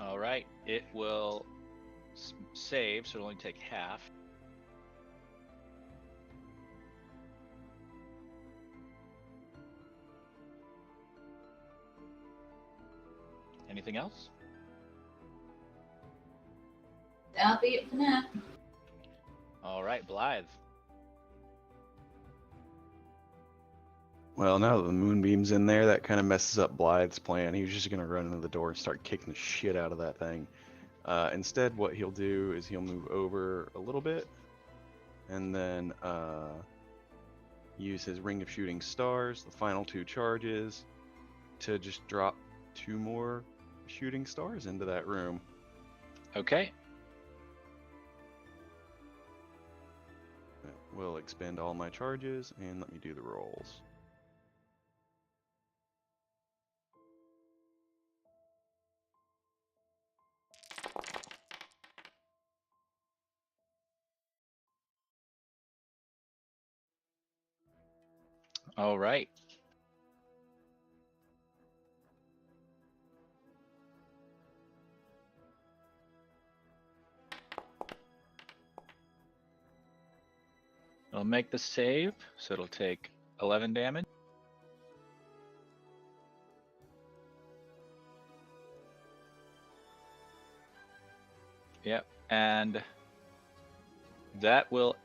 All right. It will save, so it'll only take half. Anything else? That'll be it for now. All right, Blythe. Well, now that the moonbeam's in there, that kind of messes up Blythe's plan. He was just going to run into the door and start kicking the shit out of that thing. Instead, what he'll do is he'll move over a little bit and then use his Ring of Shooting Stars, the final 2 charges, to just drop 2 more shooting stars into that room. Okay. That will expend all my charges, and let me do the rolls. All right. It'll make the save, so it'll take 11 damage. Yep, and that will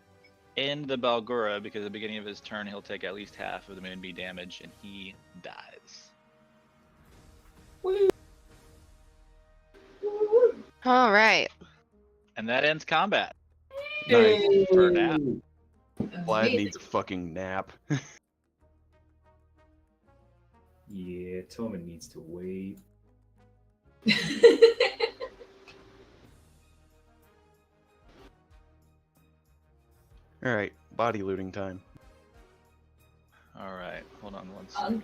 end the Balgura because at the beginning of his turn he'll take at least half of the moonbeam damage and he dies. All right. And that ends combat. Nice. For now. Vlad needs a fucking nap. Yeah, Tormund needs to wait. All right, body looting time. All right, hold on one second.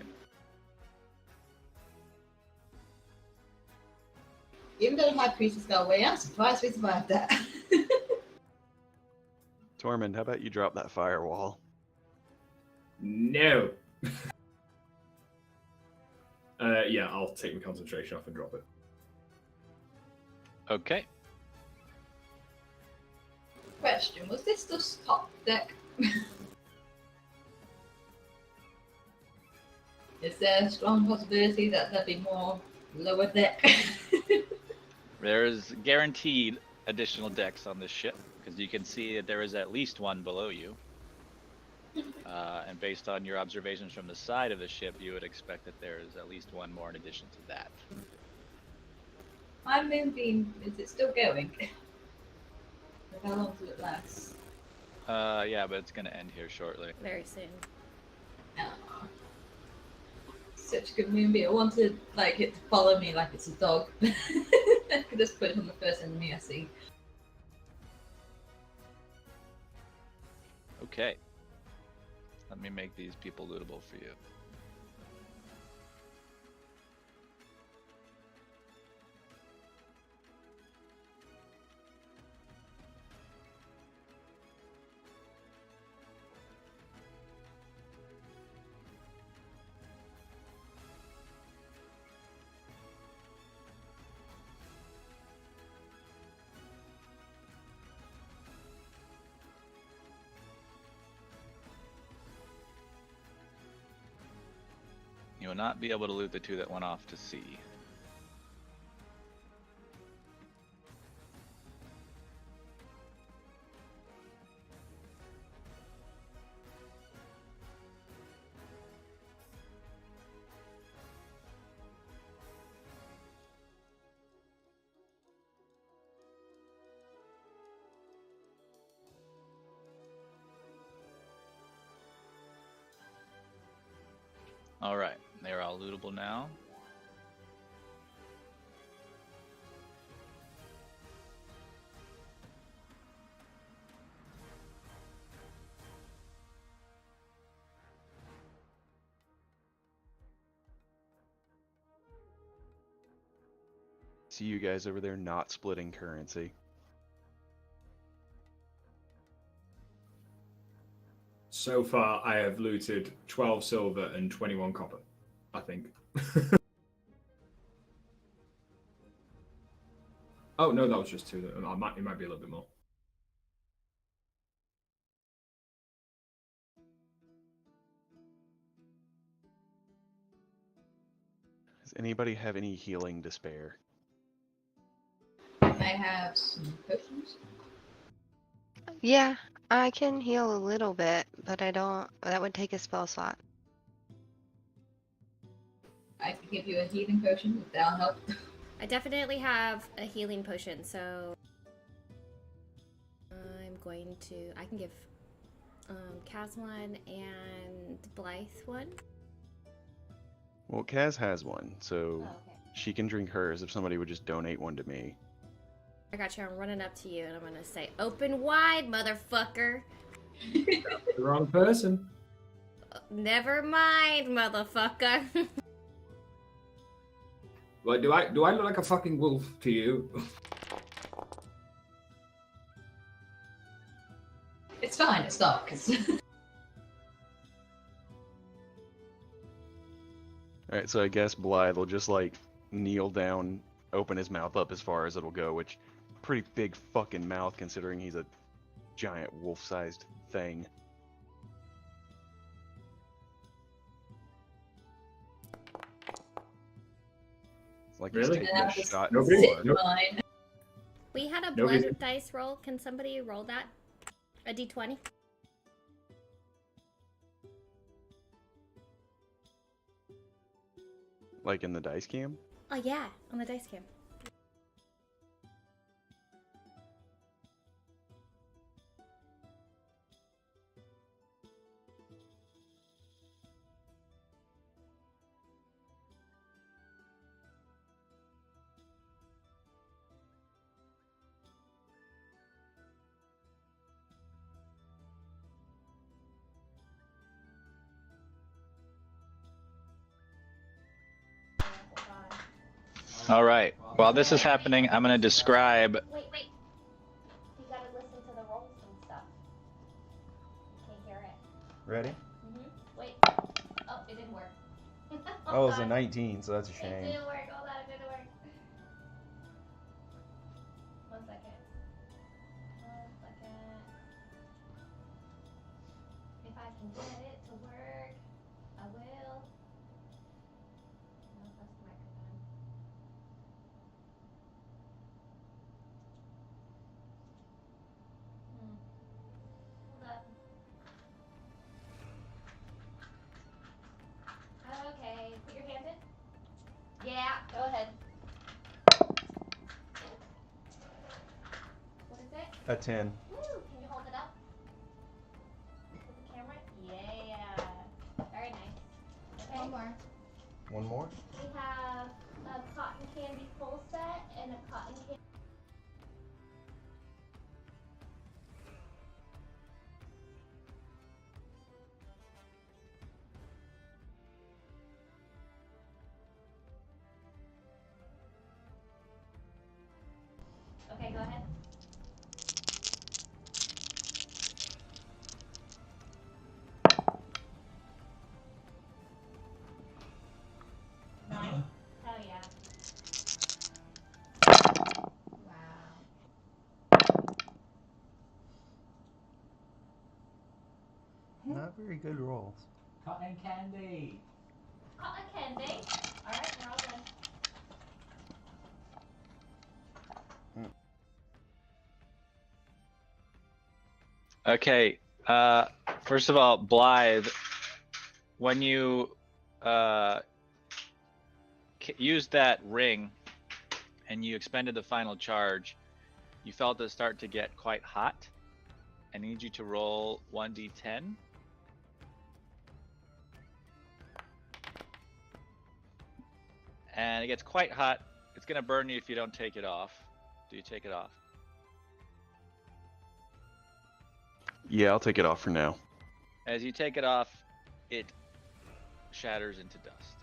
Even though the high priest has got away, I'm surprised we survived that. Tormund, how about you drop that firewall? No. Yeah, I'll take my concentration off and drop it. Okay. Question: was this the top deck? Is there a strong possibility that there'll be more lower deck? There's guaranteed additional decks on this ship because you can see that there is at least one below you. And based on your observations from the side of the ship, you would expect that there is at least one more in addition to that. My moonbeam, is it still going? How long does it last? Yeah, but it's gonna end here shortly. Very soon. Oh. Such a good moonbeam. I wanted like it to follow me like it's a dog. I could just put it on the first enemy I see. Okay. Let me make these people lootable for you. You will not be able to loot the two that went off to sea. Alright, they're all lootable now. See you guys over there not splitting currency. So far, I have looted 12 silver and 21 copper, I think. Oh, no, that was just two. It might be a little bit more. Does anybody have any healing to spare? I have some potions. Yeah, I can heal a little bit, but I don't. That would take a spell slot. I can give you a healing potion if that'll help. I definitely have a healing potion, so I'm going to. I can give Kaz one and Blythe one. Well, Kaz has one, so Oh, okay. she can drink hers if somebody would just donate one to me. I got you. I'm running up to you, and I'm gonna say, "Open wide, motherfucker." The wrong person. Never mind, motherfucker. Like, do I look like a fucking wolf to you? It's fine, it's dark. Alright, so I guess Blythe will just, like, kneel down, open his mouth up as far as it'll go, which, pretty big fucking mouth considering he's a giant wolf-sized thing. It's like Really? he's taking a shot in Nobody? blood. Nope. Mine. We had a Nobody's- blood dice roll. Can somebody roll that? A d20? Like in the dice cam? Oh yeah, on the dice cam. All right. While this is happening, I'm going to describe. Wait. You gotta listen to the rolls and stuff. You can't hear it. Ready? Wait. Oh, it didn't work. Oh, it's a 19, so that's a It shame. didn't work. Hold on, it didn't work. 1 second. 1 second. If I can get it to work, I will. No, that's the microphone. Hold up. Okay, put your hand in. Yeah, go ahead. What is it? A 10. Woo! Can you hold it up? With the camera? Yeah. Very nice. Okay. One more. One more? We have a cotton candy full set and a cotton candy. Okay, go ahead. Nine. Hell yeah. Wow. Not very good rolls. Cotton candy. Cotton candy. Alright, we're all done. Okay. First of all, Blythe, when you used that ring and you expended the final charge, you felt it start to get quite hot. I need you to roll 1d10. And it gets quite hot. It's going to burn you if you don't take it off. Do you take it off? Yeah, I'll take it off for now. As you take it off, it shatters into dust.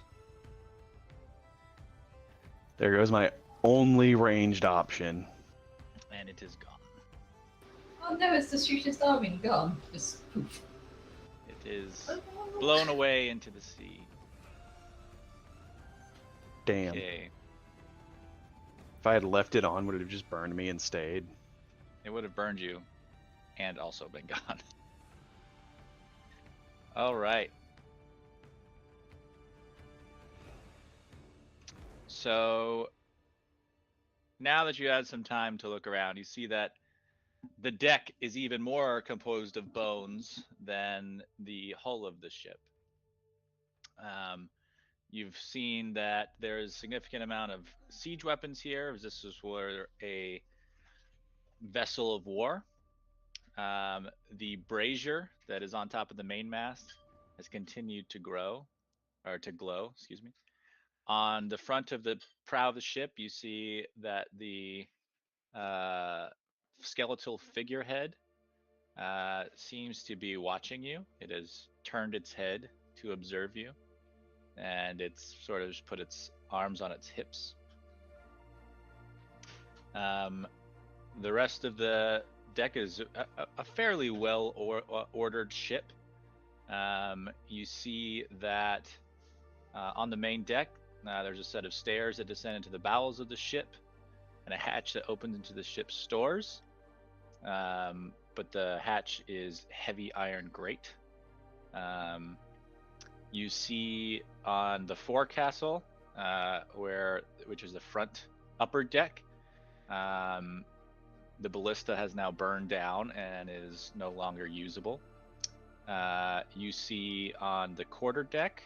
There goes my only ranged option. And it is gone. Oh no, it's the shooting star being gone. Just poof. It is blown away into the sea. Damn. Okay. If I had left it on, would it have just burned me and stayed? It would have burned you and also been gone. All right. So now that you had some time to look around, you see that the deck is even more composed of bones than the hull of the ship. You've seen that there is a significant amount of siege weapons here, as this is where a vessel of war. The brazier that is on top of the mainmast has continued to grow, or to glow, excuse me. On the front of the prow of the ship, you see that the skeletal figurehead seems to be watching you. It has turned its head to observe you, and it's sort of just put its arms on its hips. The rest of the deck is a fairly well ordered ship. You see that on the main deck, there's a set of stairs that descend into the bowels of the ship, and a hatch that opens into the ship's stores. But the hatch is heavy iron grate. You see on the forecastle, which is the front upper deck, The ballista has now burned down and is no longer usable. You see on the quarter deck,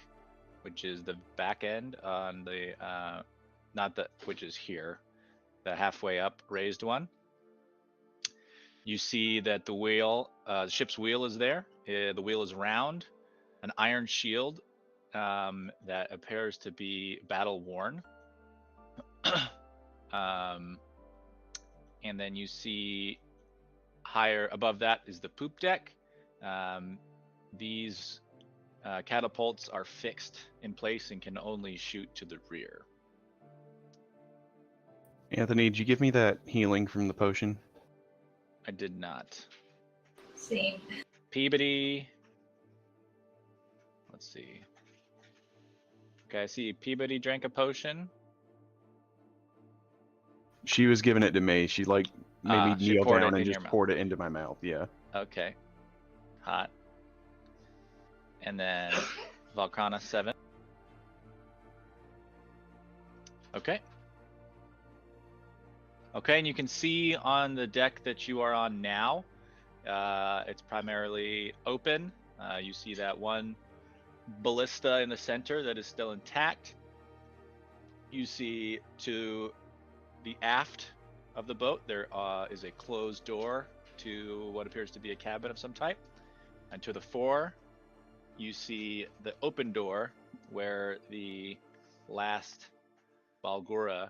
which is the back end on the, which is here, the halfway up raised one. You see that the wheel, the ship's wheel is there. The wheel is round, an iron shield that appears to be battle worn. And then you see higher above that is the poop deck. These catapults are fixed in place and can only shoot to the rear. Anthony, did you give me that healing from the potion? I did not. Same. Peabody. Let's see. Okay, I see Peabody drank a potion. She was giving it to me. She like made me She kneel poured down it and in just your mouth. poured it into my mouth. Yeah. Okay. Hot. And then Valkana 7. Okay. Okay, and you can see on the deck that you are on now, it's primarily open. You see that one ballista in the center that is still intact. You see to the aft of the boat, there is a closed door to what appears to be a cabin of some type. And to the fore, you see the open door where the last Balgura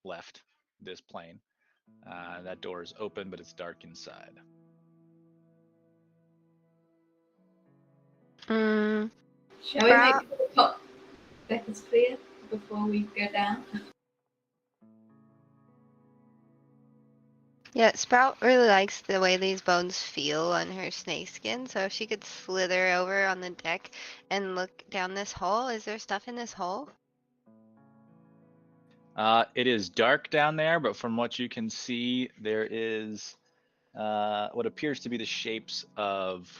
left this plane. That door is open, but it's dark inside. Mm, Shall we make sure the top deck is clear before we go down? yeah, Sprout really likes the way these bones feel on her snakeskin, so if she could slither over on the deck and look down this hole, is there stuff in this hole? It is dark down there, but from what you can see, there is what appears to be the shapes of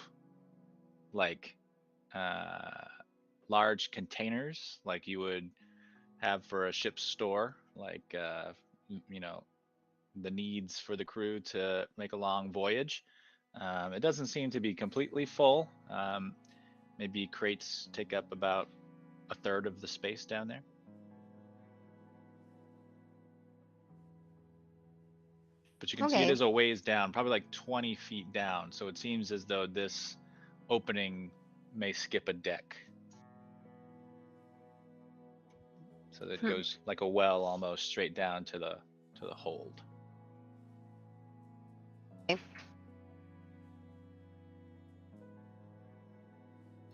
like large containers, like you would have for a ship's store, like you know, the needs for the crew to make a long voyage. It doesn't seem to be completely full. Maybe crates take up about a third of the space down there. But you can see it Okay. is a ways down, probably like 20 feet down. So it seems as though this opening may skip a deck. So that goes like a well almost straight down to the hold.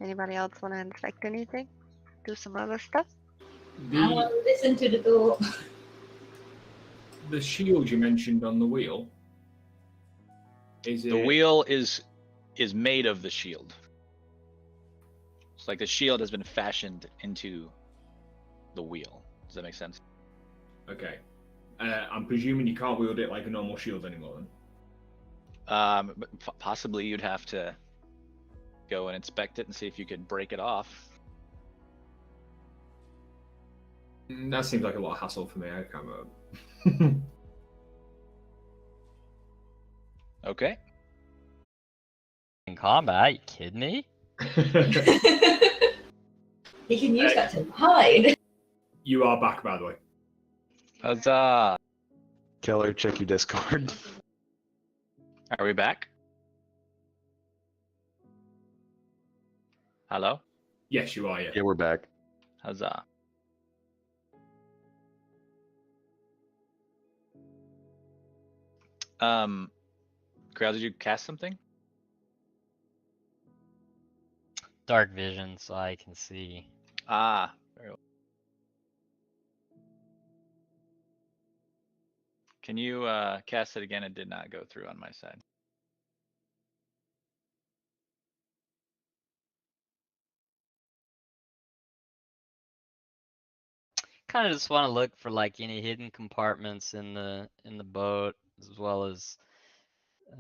Anybody else want to inspect anything? Do some other stuff? I want to listen to the door. The shield you mentioned on the wheel, is it? The wheel is made of the shield. It's like the shield has been fashioned into the wheel. Does that make sense? Okay. I'm presuming you can't wield it like a normal shield anymore then? But possibly you'd have to go and inspect it and see if you could break it off. That seems like a lot of hassle for me. I can't remember. Okay. In combat, you kidding me? You can use that to hide. You are back, by the way. Huzzah! Keller, check your Discord. Are we back? Hello? Yes, you are, yeah. Yeah, we're back. Huzzah. Grail, did you cast something? Dark vision, so I can see. Ah, very well. Can you cast it again? It did not go through on my side. Kind of just want to look for like any hidden compartments in the boat, as well as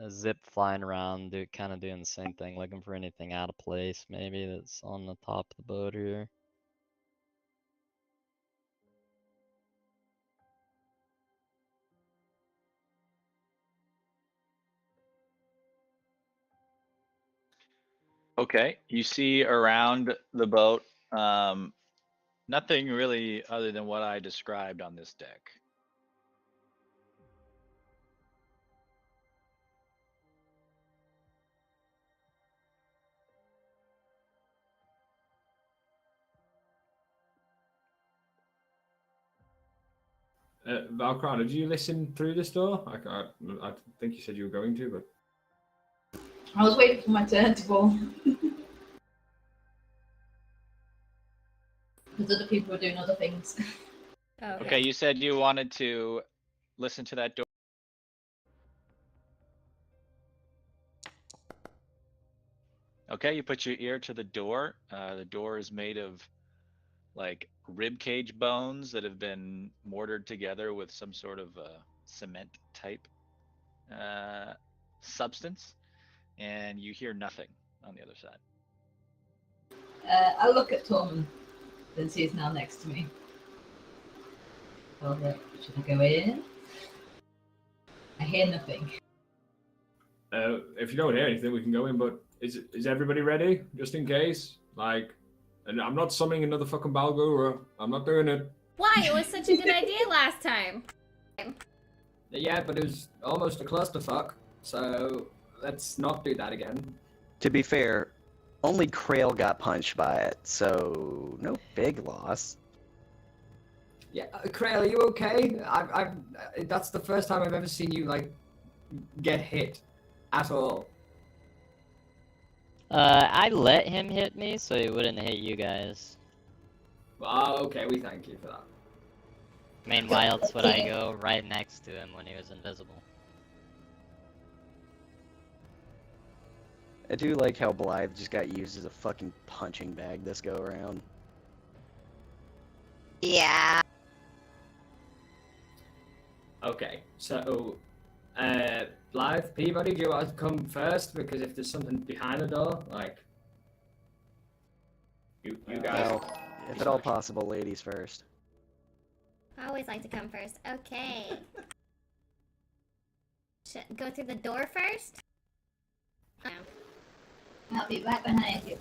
a zip flying around, kind of doing the same thing, looking for anything out of place maybe that's on the top of the boat here. Okay, you see around the boat, nothing really other than what I described on this deck. Valkrana, did you listen through this door? I think you said you were going to, but I was waiting for my turn to go. Because other people were doing other things. Oh, Okay, you said you wanted to listen to that door. Okay, you put your ear to the door. The door is made of like rib cage bones that have been mortared together with some sort of cement type substance, and you hear nothing on the other side. I look at Tom, since he's now next to me. Should I go in? I hear nothing. if you don't hear anything, we can go in. But is everybody ready, just in case? Like, and I'm not summoning another fucking Balgura. I'm not doing it. why? It was such a good idea last time. Yeah, but it was almost a clusterfuck. So let's not do that again. To be fair, only Krail got punched by it, so no big loss. Yeah, Krail, are you okay? That's the first time I've ever seen you like get hit at all. I let him hit me so he wouldn't hit you guys. Okay, we thank you for that. I mean, why else would I go right next to him when he was invisible? I do like how Blythe just got used as a fucking punching bag this go around. Yeah. Okay, so Blythe, Peabody, do you want to come first? Because if there's something behind the door, like you guys. Well, if at all possible, ladies first. I always like to come first. Okay. Should go through the door first? I'll be right behind you.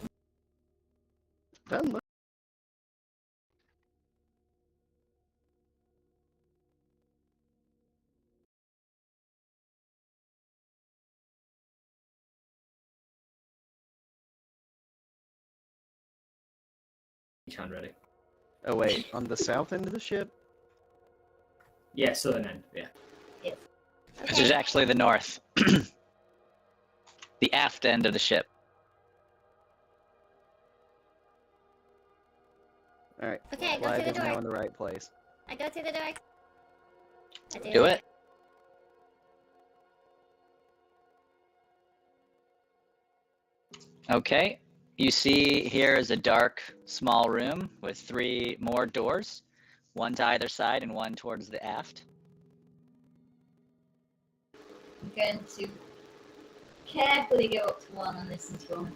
Done. Hand ready. Oh wait, on the south end of the ship? Yeah, southern end. Yeah. Which is actually the north. The aft end of the ship. Alright. Okay, go Blythe through is the now door. in the right place. I go through the door. I Do it. Okay. You see here is a dark, small room with 3 more doors, one to either side and one towards the aft. I'm going to carefully go up to one and listen to him.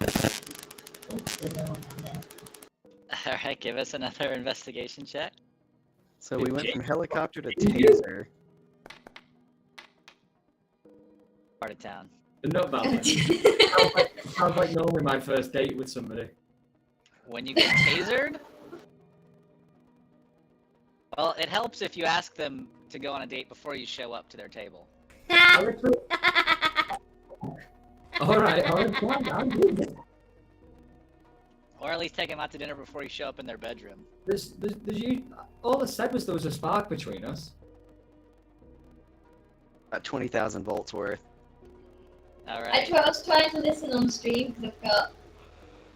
Oh, there's no one down there. All right, give us another investigation check. So we went from helicopter to taser. Part of town. Not bad. sounds like normally my first date with somebody. When you get tasered, well, it helps if you ask them to go on a date before you show up to their table. All right, I'm good. Or at least take them out to dinner before you show up in their bedroom. All I said was there was a spark between us. About 20,000 volts worth. All I right. was trying to listen on stream because I've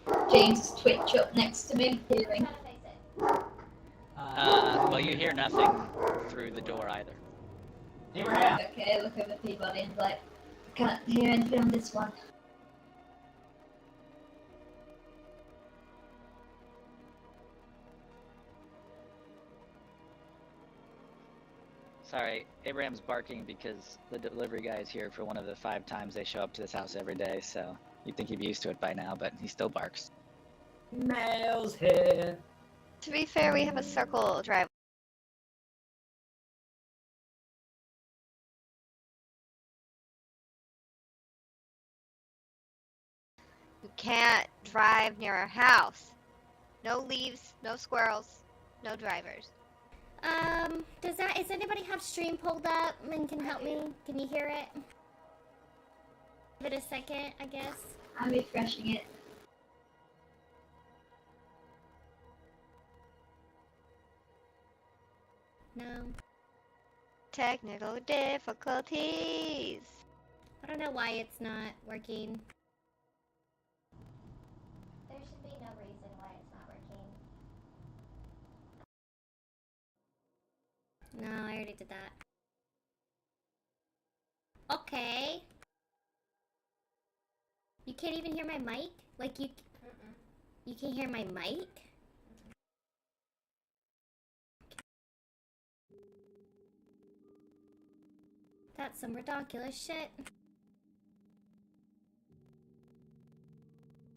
got James' Twitch up next to me, hearing. Well, you hear nothing through the door either. Abraham! Okay, I look over Peabody and like, I can't hear anything on this one. Sorry, Abraham's barking because the delivery guy is here for one of the 5 times they show up to this house every day, so you'd think he'd be used to it by now, but he still barks. Nails here. To be fair, we have a circle drive. can't drive near our house. No leaves, no squirrels, no drivers. Does anybody have stream pulled up and can help me? Can you hear it? Give it a second, I guess. I'm refreshing it. No. Technical difficulties. I don't know why it's not working. There should be no reason why it's not working. No, I already did that. Okay. You can't even hear my mic? Like you can't hear my mic? That's some ridiculous shit.